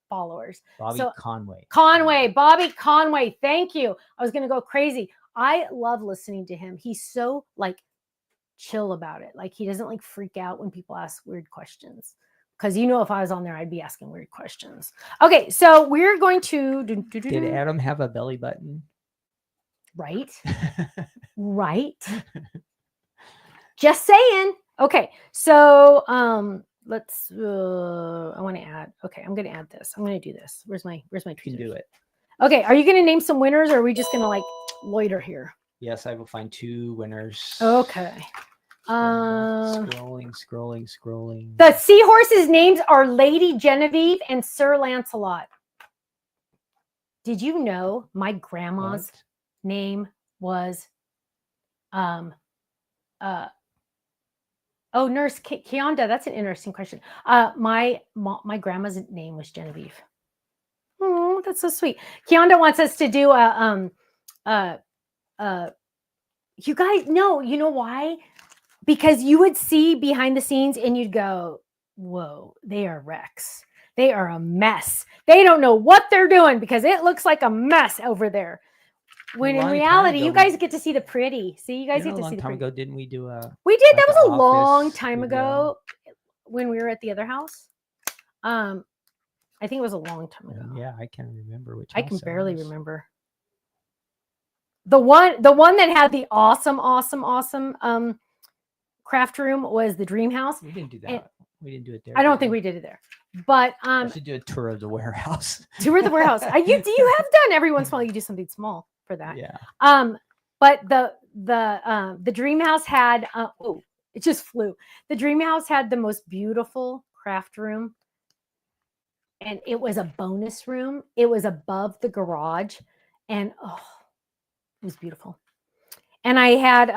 followers. Bobby Conway. Bobby Conway. Thank you. I was going to go crazy. I love listening to him. He's so like chill about it. Like he doesn't like freak out when people ask weird questions. Because if I was on there, I'd be asking weird questions. Okay, so we're going to... Did Adam have a belly button? Right. Right. Just saying. Okay, so let's. I want to add. Okay, I'm going to add this. I'm going to do this. Where's my You can tweezers? do it. Okay, are you going to name some winners, or are we just going to like loiter here? Yes, I will find 2 winners. Okay. Scrolling. The seahorses' names are Lady Genevieve and Sir Lancelot. Did you know my grandma's name was Nurse Kianda? That's an interesting question. My grandma's name was Genevieve. Oh, that's so sweet. Kianda wants us to do you guys know, you know why? Because you would see behind the scenes and you'd go, whoa, they are wrecks. They are a mess. They don't know what they're doing because it looks like a mess over there. When in reality, you guys get to see the pretty. See, you guys get to see the pretty. A long time ago, didn't we do We did. like that was a long office time video? ago when we were at the other house. I think it was a long time ago. Yeah, I can't remember which. I can barely remember. The one that had the awesome craft room was the Dream House. We didn't do that. We didn't do it there. I don't think we did it there. But I should do a tour of the warehouse. Tour of the warehouse. You have done every once in a while. You do something small for that. Yeah. But the Dream House had it just flew. The Dream House had the most beautiful craft room, and it was a bonus room. It was above the garage, and it was beautiful. And I had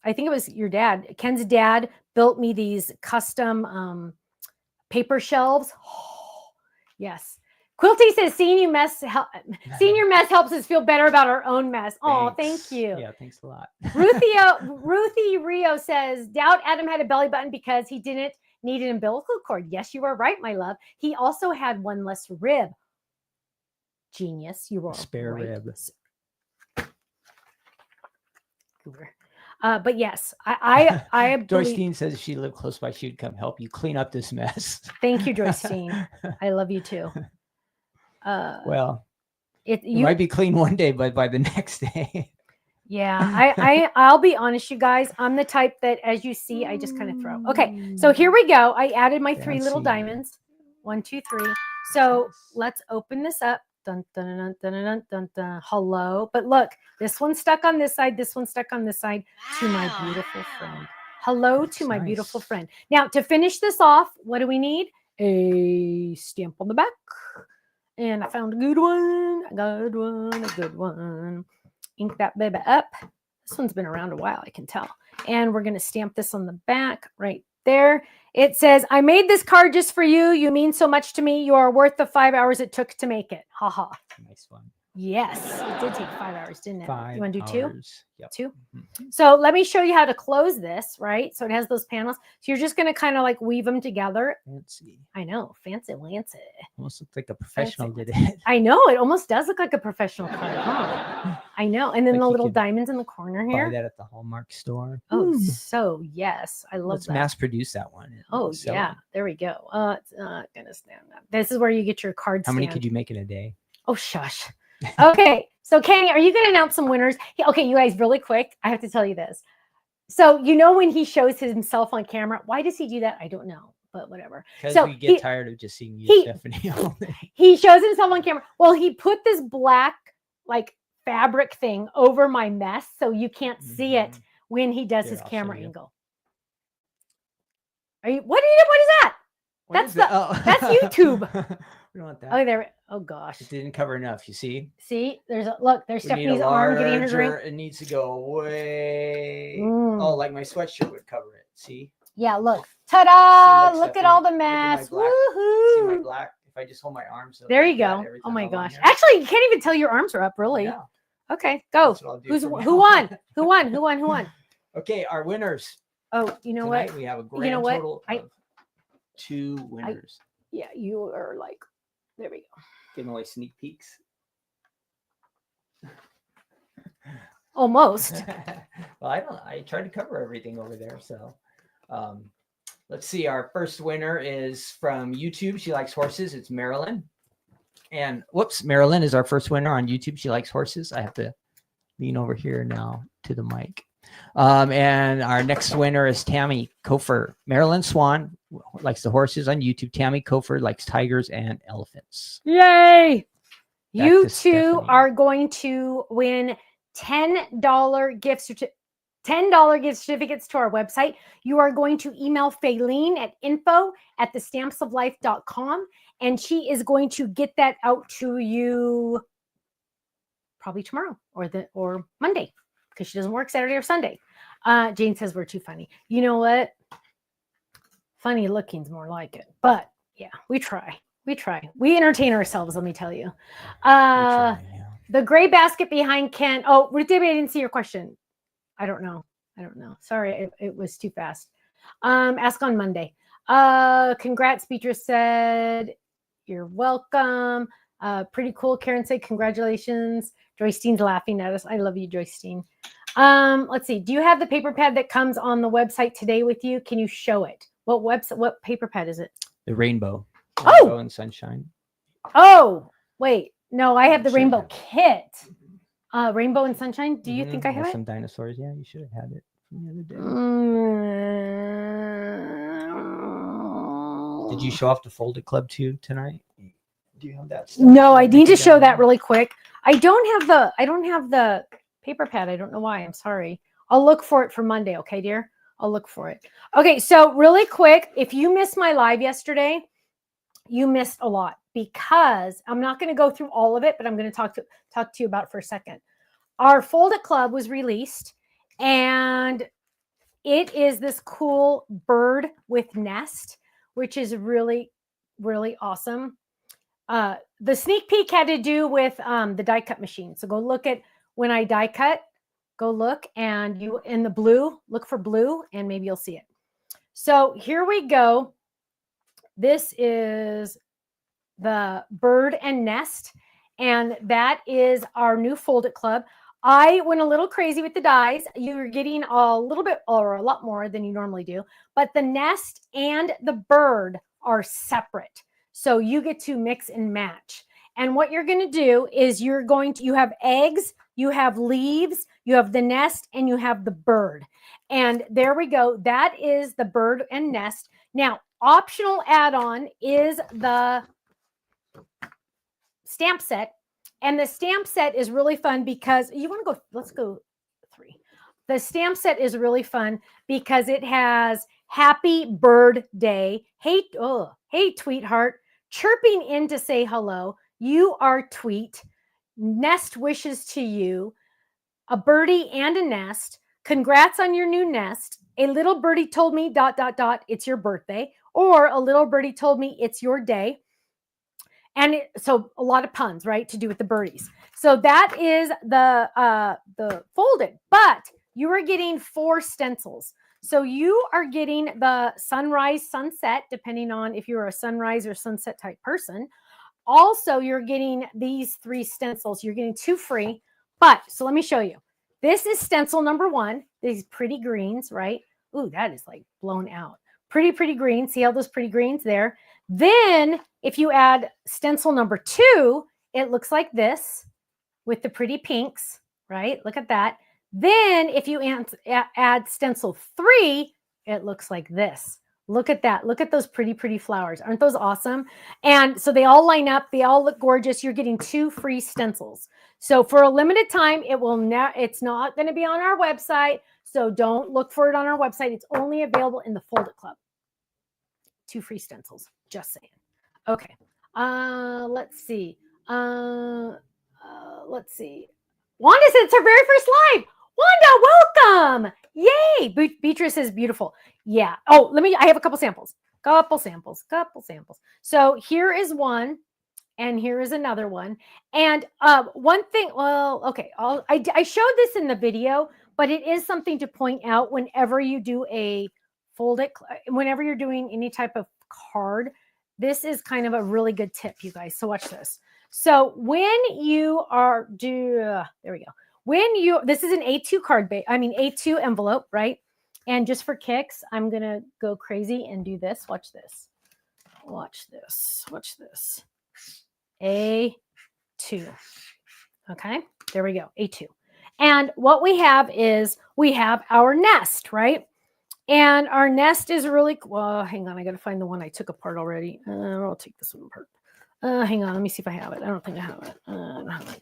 I think it was your dad, Ken's dad, built me these custom paper shelves. Yes. Quilty says senior mess helps us feel better about our own mess. Oh, thank you. Yeah, thanks a lot. Ruthie Rio says, doubt Adam had a belly button because he didn't need an umbilical cord. Yes, you are right, my love. He also had one less rib. Genius. You were spare right. rib. But yes, I Joyce Dean says if she lived close by, she would come help you clean up this mess. Thank you, Joyce Dean. I love you too. Well, it might be clean one day, but by the next day. Yeah, I'll be honest, you guys. I'm the type that, as you see, I just kind of throw. Okay, so here we go. I added my 3 little diamonds. 1, 2, 3. So let's open this up. Dun, dun, dun, dun, dun, dun, dun. Hello. But look, this one's stuck on this side. This one's stuck on this side. To my beautiful friend. Hello to my beautiful friend. Now, to finish this off, what do we need? A stamp on the back. And I found a good one. A good one. Ink that baby up. This one's been around a while, I can tell. And we're going to stamp this on the back right there. It says, I made this card just for you. You mean so much to me. You are worth the 5 hours it took to make it. Ha ha. Nice one. Yes, it did take 5 hours, didn't it? 5 you want to do 2? Yep. 2? So let me show you how to close this, right? So it has those panels. So you're just going to kind of like weave them together. Fancy. I know. Fancy Lancy. Almost looks like a professional did it. I know. It almost does look like a professional card, huh? I know. And then Like the little diamonds in the corner here. Buy that at the Hallmark store. Oh, so yes. I love Let's that. mass produce that one. Oh, yeah. There we go. It's not going to stand up. This is where you get your card stand. How many could you make in a day? Oh, shush. Okay. So, Kenny, are you going to announce some winners? Okay, you guys, really quick. I have to tell you this. So, you know, when he shows himself on camera, why does he do that? I don't know, but whatever. Because we get tired of just seeing you, Stephanie. He shows himself on camera. Well, he put this black, like, fabric thing over my mess so you can't see it when he does his camera angle. What is that? That's YouTube. We don't want that. Oh, there. Oh gosh. It didn't cover enough. You see? See, there's Stephanie's arm getting in his ring. It needs to go away. Oh, like my sweatshirt would cover it. See? Yeah. Look. Ta-da! Look at all the mess. Woohoo! See my black? If I just hold my arms. There you go. Oh my gosh. Actually, you can't even tell your arms are up. Really? Yeah. Okay. Go. Who won? Who won? Okay, our winners. Oh, you know what? We have a grand total of 2 winners. Yeah, you are like. There we go. Giving away sneak peeks. Almost. Well, I tried to cover everything over there. So let's see. Our first winner is from YouTube. She likes horses. It's Marilyn. And Marilyn is our first winner on YouTube. She likes horses. I have to lean over here now to the mic. And our next winner is Tammy Kofer. Marilyn Swan. likes the horses on YouTube. Tammy Cofer likes tigers and elephants. Yay! Back You to two Stephanie. are going to win $10 $10 gift certificates to our website. You are going to email Faylene at info@thestampsoflife.com, and she is going to get that out to you probably tomorrow or Monday, because she doesn't work Saturday or Sunday. Jane says we're too funny. You know what? Funny looking's more like it, but yeah, we try. We entertain ourselves, let me tell you. The gray basket behind Ken. Oh, Ruth, I didn't see your question. I don't know. Sorry, it was too fast. Ask on Monday. Congrats, Beatrice said. You're welcome. Pretty cool. Karen said, congratulations. Joystein's laughing at us. I love you, Joystein. Let's see. Do you have the paper pad that comes on the website today with you? Can you show it? What website? What paper pad is it? The rainbow. Oh! Rainbow and sunshine. Oh, wait. No, I have the Should rainbow have. kit. Rainbow and sunshine. Do you think I have it? Some dinosaurs. Yeah, you should have had it from the other day. Did you show off the Folded Club too tonight? Do you have that stuff? No, I need to show that really quick. I don't have the paper pad. I don't know why. I'm sorry. I'll look for it for Monday. Okay, dear. I'll look for it. Okay, so really quick, if you missed my live yesterday, you missed a lot, because I'm not going to go through all of it, but I'm going to talk to you about it for a second. Our Folded Club was released, and it is this cool bird with nest, which is really, really awesome. The sneak peek had to do with the die cut machine. So go look at when I die cut. Go look, and you in the blue, look for blue, and maybe you'll see it. So here we go. This is the bird and nest, and that is our new Folded Club. I went a little crazy with the dies. You're getting a little bit or a lot more than you normally do, but the nest and the bird are separate. So you get to mix and match. And what you're going to do is you have eggs, you have leaves, you have the nest, and you have the bird. And there we go. That is the bird and nest. Now, optional add-on is the stamp set. And the stamp set is really fun because let's go 3. The stamp set is really fun because it has happy bird day. Hey, Tweetheart, chirping in to say hello. You are Tweet. Nest wishes to you. A birdie and a nest. Congrats on your new nest. A little birdie told me ... it's your birthday. Or a little birdie told me it's your day. And so a lot of puns, right, to do with the birdies. So that is the folded, but you are getting 4 stencils. So you are getting the sunrise, sunset, depending on if you're a sunrise or sunset type person. Also, you're getting these 3 stencils. You're getting 2 free. But so let me show you. This is stencil number 1. These pretty greens, right? Ooh, that is like blown out. Pretty green. See all those pretty greens there? Then if you add stencil number 2, it looks like this with the pretty pinks, right? Look at that. Then if you add stencil 3, it looks like this. Look at that. Look at those pretty flowers. Aren't those awesome? And so they all line up. They all look gorgeous. You're getting 2 free stencils. So for a limited time, it's not going to be on our website. So don't look for it on our website. It's only available in the Folded Club. 2 free stencils. Just saying. Okay. Let's see. Let's see. Wanda said it's her very first live. Wanda, welcome. Yay. Beatrice is beautiful. Yeah. Oh, I have a couple samples. Couple samples. So here is one, and here is another one. And one thing, well, okay. I showed this in the video, but it is something to point out whenever you do a folded, whenever you're doing any type of card. This is kind of a really good tip, you guys. So watch this. So when you are there we go. This is an A2 A2 envelope, right? And just for kicks, I'm going to go crazy and do this. Watch this. A2. Okay, there we go. A2. And what we have is we have our nest, right? And our nest is really, well, hang on. I got to find the one I took apart already. I'll take this one apart. Hang on. Let me see if I have it. I don't think I have it. I don't have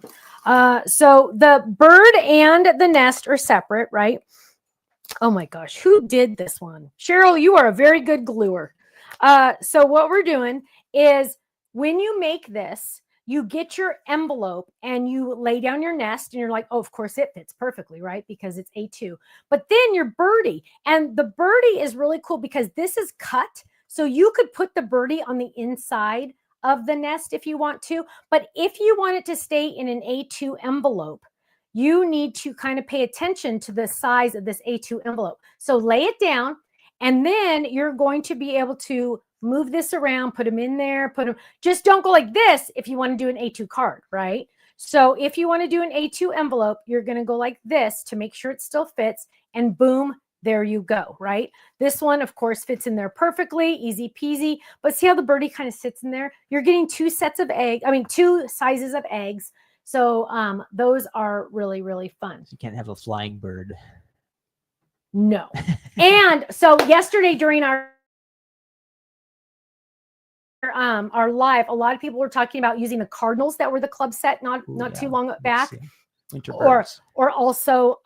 it. So the bird and the nest are separate, right? Oh my gosh. Who did this one? Cheryl, you are a very good gluer. So what we're doing is when you make this, you get your envelope and you lay down your nest and you're like, oh, of course it fits perfectly, right? Because it's A2. But then your birdie, and the birdie is really cool because this is cut. So you could put the birdie on the inside of the nest if you want to. But if you want it to stay in an A2 envelope, you need to kind of pay attention to the size of this A2 envelope. So lay it down, and then you're going to be able to move this around, put them in there, put them, just don't go like this if you want to do an A2 card, right? So if you want to do an A2 envelope, you're going to go like this to make sure it still fits, and boom, there you go, right? This one, of course, fits in there perfectly, easy peasy, but see how the birdie kind of sits in there? You're getting two sizes of eggs. So those are really, really fun. You can't have a flying bird. No. And so yesterday during our live, a lot of people were talking about using the cardinals that were the club set not too long back. Winter birds. Or also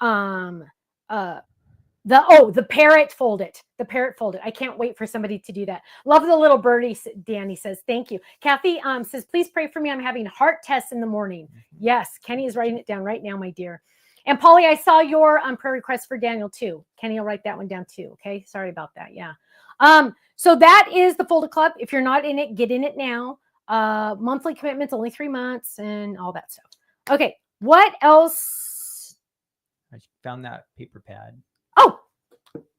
the parrot folded. The parrot folded. I can't wait for somebody to do that. Love the little birdie, Danny says. Thank you. Kathy says, please pray for me. I'm having heart tests in the morning. Yes, Kenny is writing it down right now, my dear. And Polly, I saw your prayer request for Daniel too. Kenny will write that one down too. Okay. Sorry about that. Yeah. So that is the Folded Club. If you're not in it, get in it now. Monthly commitments, only 3 months and all that stuff. Okay. What else? I found that paper pad. Oh,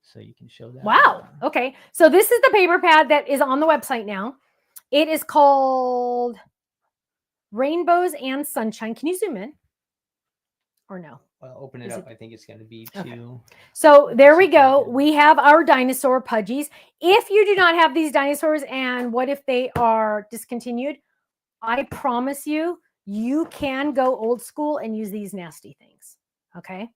so you can show that. Wow. Okay. So this is the paper pad that is on the website now. It is called Rainbows and Sunshine. Can you zoom in? Or no? Well, open it up. I think it's going to be too. Okay. So there we go. We have our dinosaur pudgies. If you do not have these dinosaurs and what if they are discontinued, I promise you, you can go old school and use these nasty things. Okay.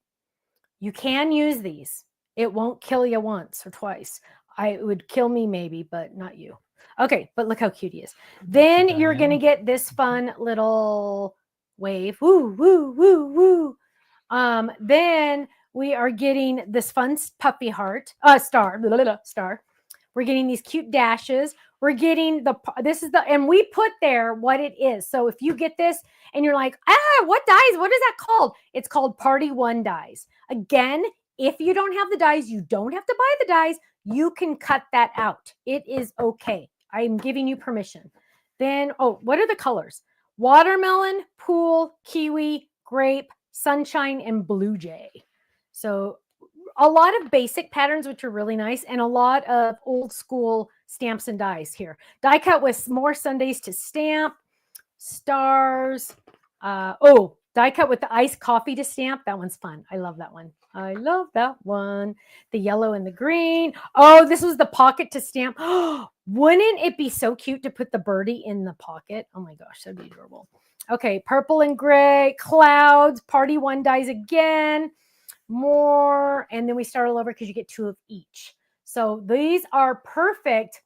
You can use these. It won't kill you once or twice. It would kill me maybe, but not you. Okay, but look how cute he is. Then you're going to get this fun little wave. Woo, woo, woo, woo. Then we are getting this fun puppy heart, star. We're getting these cute dashes. We're getting and we put there what it is. So if you get this and you're like, what dies? What is that called? It's called Party One dies. Again, if you don't have the dies, you don't have to buy the dies. You can cut that out. It is okay. I'm giving you permission. Then, what are the colors? Watermelon, pool, kiwi, grape, sunshine, and blue jay. So a lot of basic patterns, which are really nice, and a lot of old school stamps and dies here. Die cut with more Sundays to stamp, stars. Die cut with the iced coffee to stamp. That one's fun. I love that one. I love that one. The yellow and the green. Oh, this was the pocket to stamp. Wouldn't it be so cute to put the birdie in the pocket? Oh my gosh, that'd be adorable. Okay, purple and gray, clouds, Party One dies again. More, and then we start all over because you get 2 of each. So these are perfect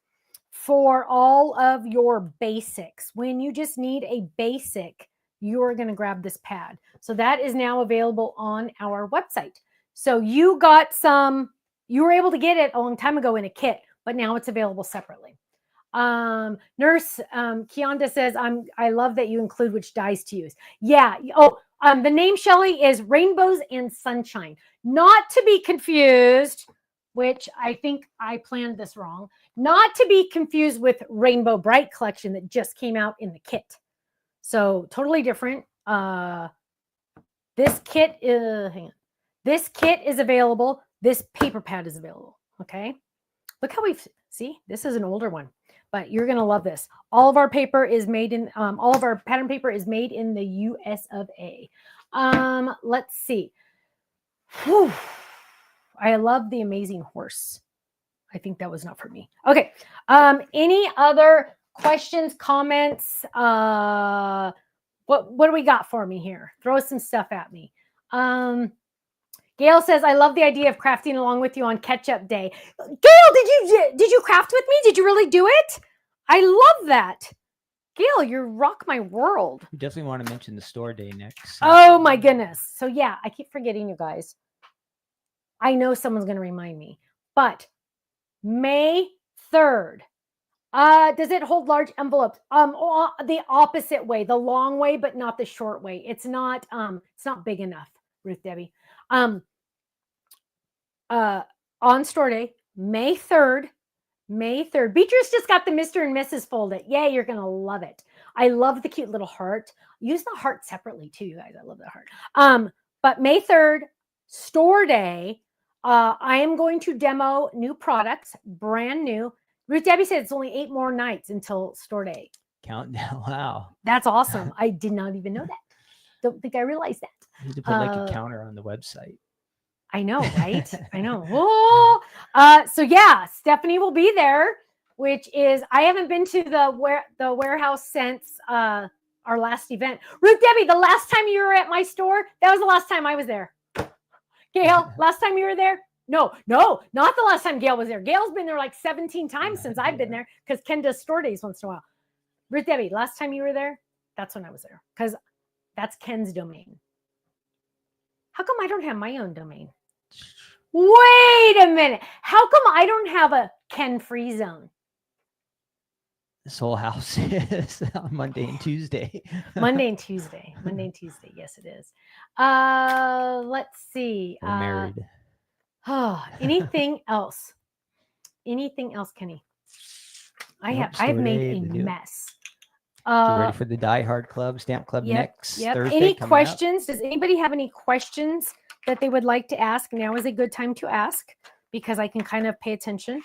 for all of your basics. When you just need a basic, you're going to grab this pad. So that is now available on our website. So you were able to get it a long time ago in a kit, but now it's available separately. Nurse Kianda says, I love that you include which dies to use. Yeah. The name, Shelly, is Rainbows and Sunshine. Not to be confused, which I think I planned this wrong, not to be confused with Rainbow Bright Collection that just came out in the kit. So totally different. This kit is available. This paper pad is available. Okay. Look how see, this is an older one, but you're going to love this. All of our paper is made in, all of our pattern paper is made in the US of A. Let's see. Whew. I love the Amazing Horse. I think that was not for me. Okay. Any other questions, comments? What do we got for me here? Throw some stuff at me. Gail says, I love the idea of crafting along with you on catch-up day. Gail, did you craft with me? Did you really do it? I love that. Gail, you rock my world. We definitely want to mention the store day next. Oh my goodness. So yeah, I keep forgetting, you guys. I know someone's going to remind me, but May 3rd. Does it hold large envelopes? The opposite way, the long way, but not the short way. It's not big enough, Ruth Debbie. On store day, May 3rd. Beatrice just got the Mr. and Mrs. folded. Yay, you're going to love it. I love the cute little heart. Use the heart separately too, you guys. I love the heart. But May 3rd, store day, I am going to demo new products, brand new. Ruth Debbie said it's only 8 more nights until store day. Countdown. Wow. That's awesome. I did not even know that. Don't think I realized that. You need to put like a counter on the website. I know, right? I know. Oh, so yeah, Stephanie will be there, which is, I haven't been to the warehouse since our last event. Ruth Debbie, the last time you were at my store, that was the last time I was there. Gail, last time you were there? No, not the last time Gail was there. Gail's been there like 17 times since I've been there, because Ken does store days once in a while. Ruth Debbie, last time you were there, that's when I was there, because that's Ken's domain. How come I don't have my own domain? Wait a minute. How come I don't have a Ken free zone? This whole house is on Monday and Tuesday. Monday and Tuesday. Yes, it is. Let's see. We're married. Anything else? Anything else, Kenny? I've made a mess. Get ready for the Die Hard Club, Stamp Club next Thursday. Any questions? Does anybody have any questions that they would like to ask? Now is a good time to ask, because I can kind of pay attention.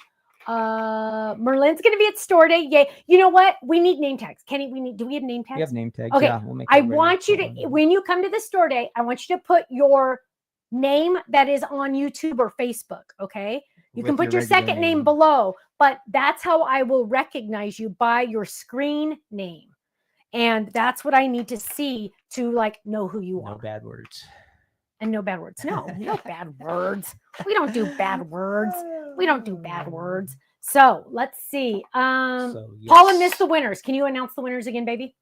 Merlin's going to be at store day. Yay. You know what? We need name tags. Kenny, do we have name tags? We have name tags. Okay. Yeah, we'll make I want you to, when you come to the store day, I want you to put your name that is on YouTube or Facebook. Okay. You can put your second name below, but that's how I will recognize you, by your screen name. And that's what I need to see to like know who you are. No bad words. And no bad words. No bad words. We don't do bad words. So let's see. Yes. Paula missed the winners. Can you announce the winners again, baby?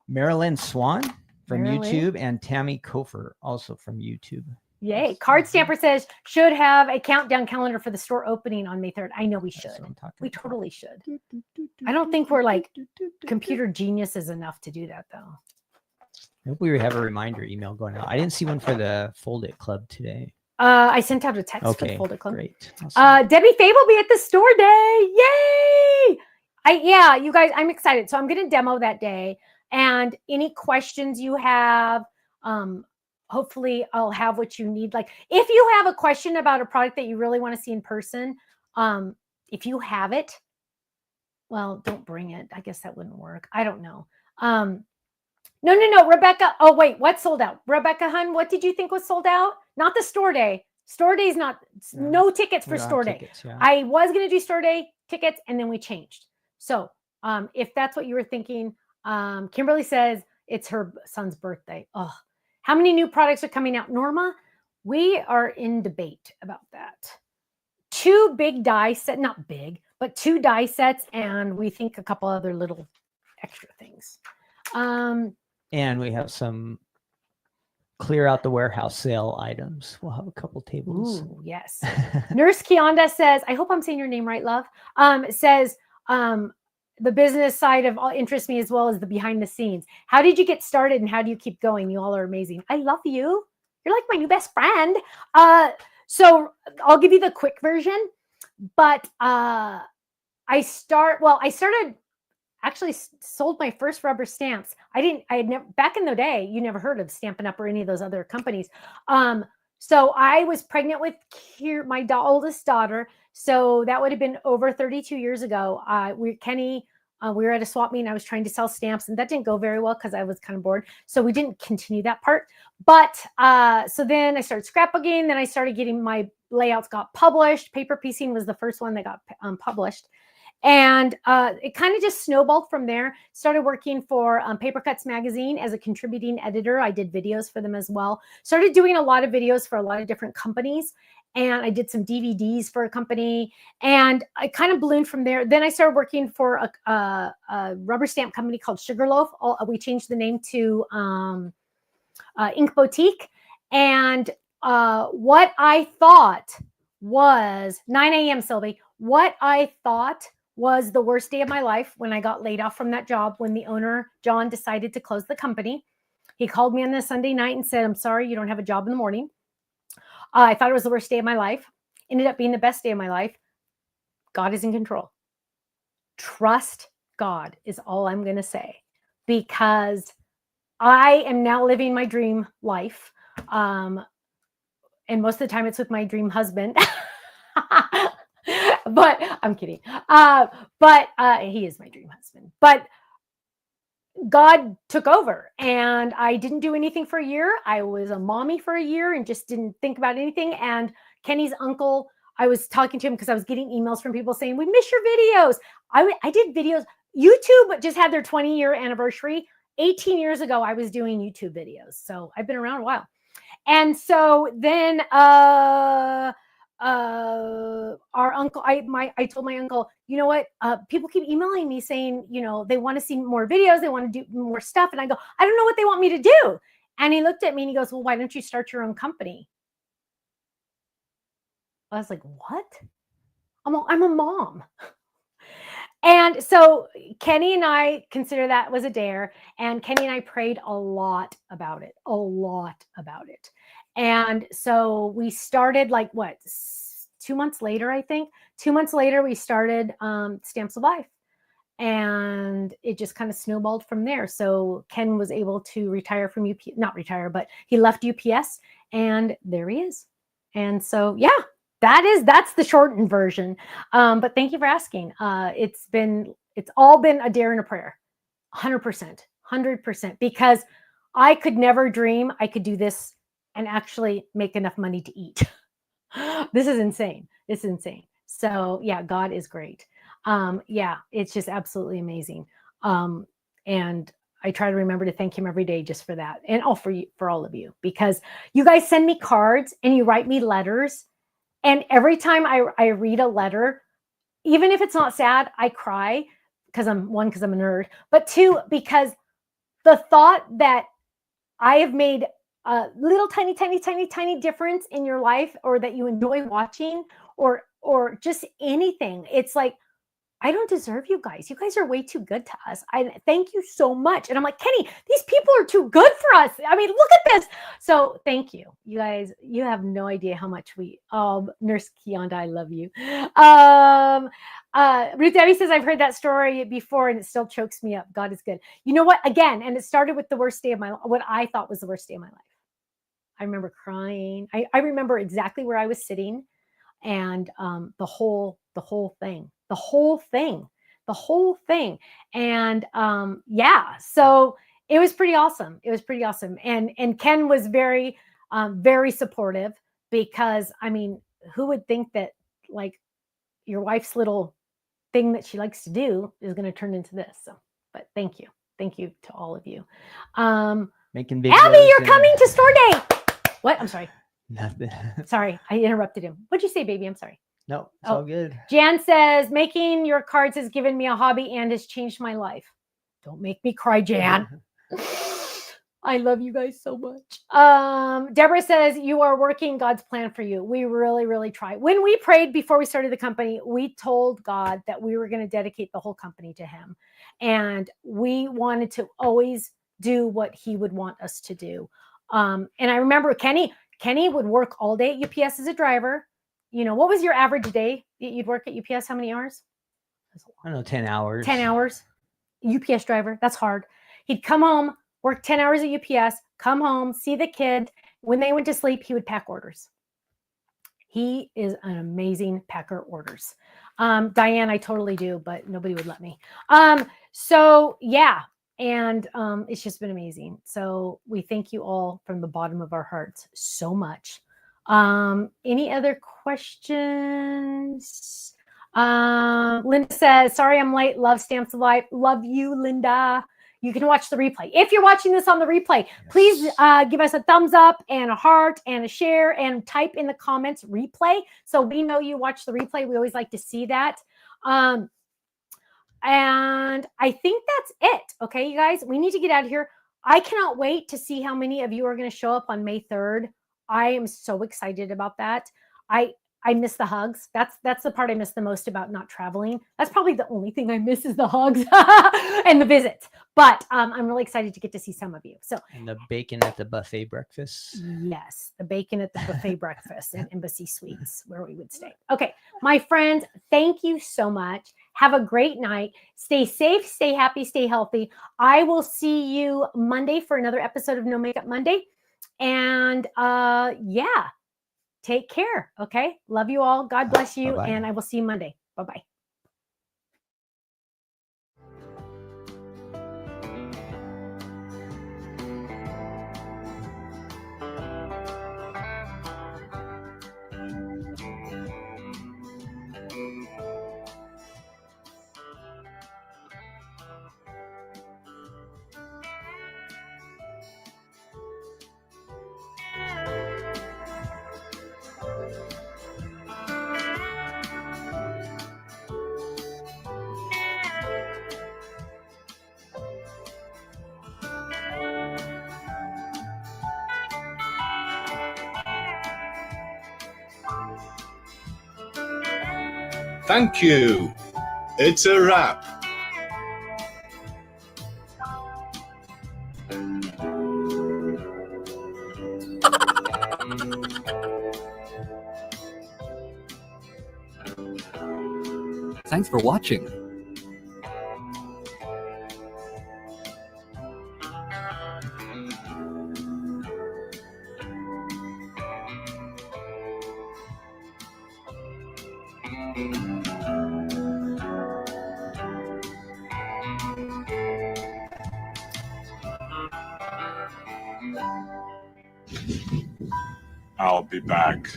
Marilyn Swan from YouTube and Tammy Kofer also from YouTube. Yay. Card Stamper says, should have a countdown calendar for the store opening on May 3rd. I know we should. We totally should. I don't think we're like computer geniuses enough to do that, though. I hope we have a reminder email going out. I didn't see one for the Fold It Club today. I sent out a text for the Fold It Club. Great. Awesome. Debbie Faye will be at the store day. Yay! You guys, I'm excited. So I'm going to demo that day. And any questions you have, hopefully I'll have what you need. Like if you have a question about a product that you really want to see in person, if you have it, well, don't bring it. I guess that wouldn't work. I don't know. No, Rebecca. Oh, wait, what sold out? Rebecca Hun, what did you think was sold out? Not the store day. Store day is not, no tickets for store day. Yeah. I was going to do store day tickets and then we changed. So if that's what you were thinking, Kimberly says it's her son's birthday. Oh, how many new products are coming out? Norma, we are in debate about that. 2 big die set, not big, but 2 die sets. And we think a couple other little extra things. And we have some clear out the warehouse sale items. We'll have a couple tables. Ooh, yes. Nurse Kionda says, I hope I'm saying your name right, love. Says, the business side of all interests me as well as the behind the scenes. How did you get started and how do you keep going? You all are amazing. I love you. You're like my new best friend. So I'll give you the quick version, but I actually sold my first rubber stamps. I had never, back in the day, you never heard of Stampin' Up or any of those other companies. So I was pregnant with my oldest daughter. So that would have been over 32 years ago. We were at a swap meet and I was trying to sell stamps and that didn't go very well because I was kind of bored. So we didn't continue that part. But so then I started scrapbooking. Then I started getting my layouts got published. Paper piecing was the first one that got published. And it kind of just snowballed from there. Started working for Paper Cuts Magazine as a contributing editor. I did videos for them as well. Started doing a lot of videos for a lot of different companies. And I did some DVDs for a company. And I kind of ballooned from there. Then I started working for a rubber stamp company called Sugarloaf. We changed the name to Ink Boutique. And what I thought was 9 a.m. Sylvie. What I thought was the worst day of my life when I got laid off from that job, when the owner, John, decided to close the company. He called me on a Sunday night and said, I'm sorry, you don't have a job in the morning. I thought it was the worst day of my life. Ended up being the best day of my life. God is in control. Trust God is all I'm going to say, because I am now living my dream life. And most of the time it's with my dream husband. But I'm kidding. But he is my dream husband. But God took over, and I didn't do anything for a year. I was a mommy for a year and just didn't think about anything. And Kenny's uncle, I was talking to him because I was getting emails from people saying, we miss your videos. I did videos. YouTube just had their 20-year anniversary. 18 years ago, I was doing YouTube videos. So I've been around a while. And so then our uncle, I told my uncle, you know what, people keep emailing me saying, you know, they want to see more videos, they want to do more stuff. And I go, I don't know what they want me to do. And he looked at me and he goes, well, why don't you start your own company? I was like, what? I'm a mom. And so Kenny and I consider that was a dare. And Kenny and I prayed a lot about it. And so we started like what, 2 months later, I think. 2 months later, we started Stamps of Life. And it just kind of snowballed from there. So Ken was able to retire from UPS, not retire, but he left UPS, and there he is. And so, yeah, that's the shortened version. But thank you for asking. It's all been a dare and a prayer, 100%, because I could never dream I could do this and actually make enough money to eat. This is insane. So yeah, God is great. Yeah, it's just absolutely amazing. And I try to remember to thank him every day just for that. And for all of you, because you guys send me cards and you write me letters. And every time I read a letter, even if it's not sad, I cry because I'm a nerd, but two, because the thought that I have made a little tiny difference in your life, or that you enjoy watching, or just anything. It's like, I don't deserve you guys. You guys are way too good to us. I thank you so much. And I'm like, Kenny, these people are too good for us. I mean, look at this. So thank you. You guys, you have no idea how much Nurse Kionda, I love you. Ruth Debbie says, I've heard that story before and it still chokes me up. God is good. You know what? Again, and it started with the worst day of my life, what I thought was the worst day of my life. I remember crying. I remember exactly where I was sitting, and the whole thing. And yeah, so it was pretty awesome. And Ken was very supportive, because I mean, who would think that like your wife's little thing that she likes to do is going to turn into this? So, but thank you to all of you. Making videos. Abby, you're coming to store day. What? I'm sorry. Nothing. Sorry, I interrupted him. What'd you say, baby? I'm sorry. No, it's all good. Jan says, making your cards has given me a hobby and has changed my life. Don't make me cry, Jan. I love you guys so much. Deborah says, you are working God's plan for you. We really try. When we prayed before we started the company, we told God that we were going to dedicate the whole company to him. And we wanted to always do what he would want us to do. And I remember Kenny would work all day at UPS as a driver. You know, what was your average day you'd work at UPS? How many hours? I don't know, 10 hours. 10 hours. UPS driver. That's hard. He'd come home, work 10 hours at UPS, come home, see the kid. When they went to sleep, he would pack orders. He is an amazing packer orders. Diane, I totally do, but nobody would let me. So yeah. And it's just been amazing. So we thank you all from the bottom of our hearts so much. Any other questions? Linda says, sorry I'm late. Love Stamps of Life. Love you, Linda. You can watch the replay. If you're watching this on the replay, please give us a thumbs up and a heart and a share and type in the comments replay so we know you watch the replay. We always like to see that. And I think that's it. Okay, you guys, we need to get out of here. I cannot wait to see how many of you are going to show up on May 3rd. I am so excited about that. I miss the hugs. That's the part I miss the most about not traveling. That's probably the only thing I miss is the hugs and the visits. But I'm really excited to get to see some of you. So and the bacon at the buffet breakfast. Yes, the bacon at the buffet breakfast at Embassy Suites where we would stay. Okay, my friends, thank you so much. Have a great night. Stay safe, stay happy, stay healthy. I will see you Monday for another episode of No Makeup Monday. And yeah, take care. Okay, love you all. God bless you. Bye-bye. And I will see you Monday. Bye-bye. Thank you. It's a wrap. Thanks for watching. I'll be back.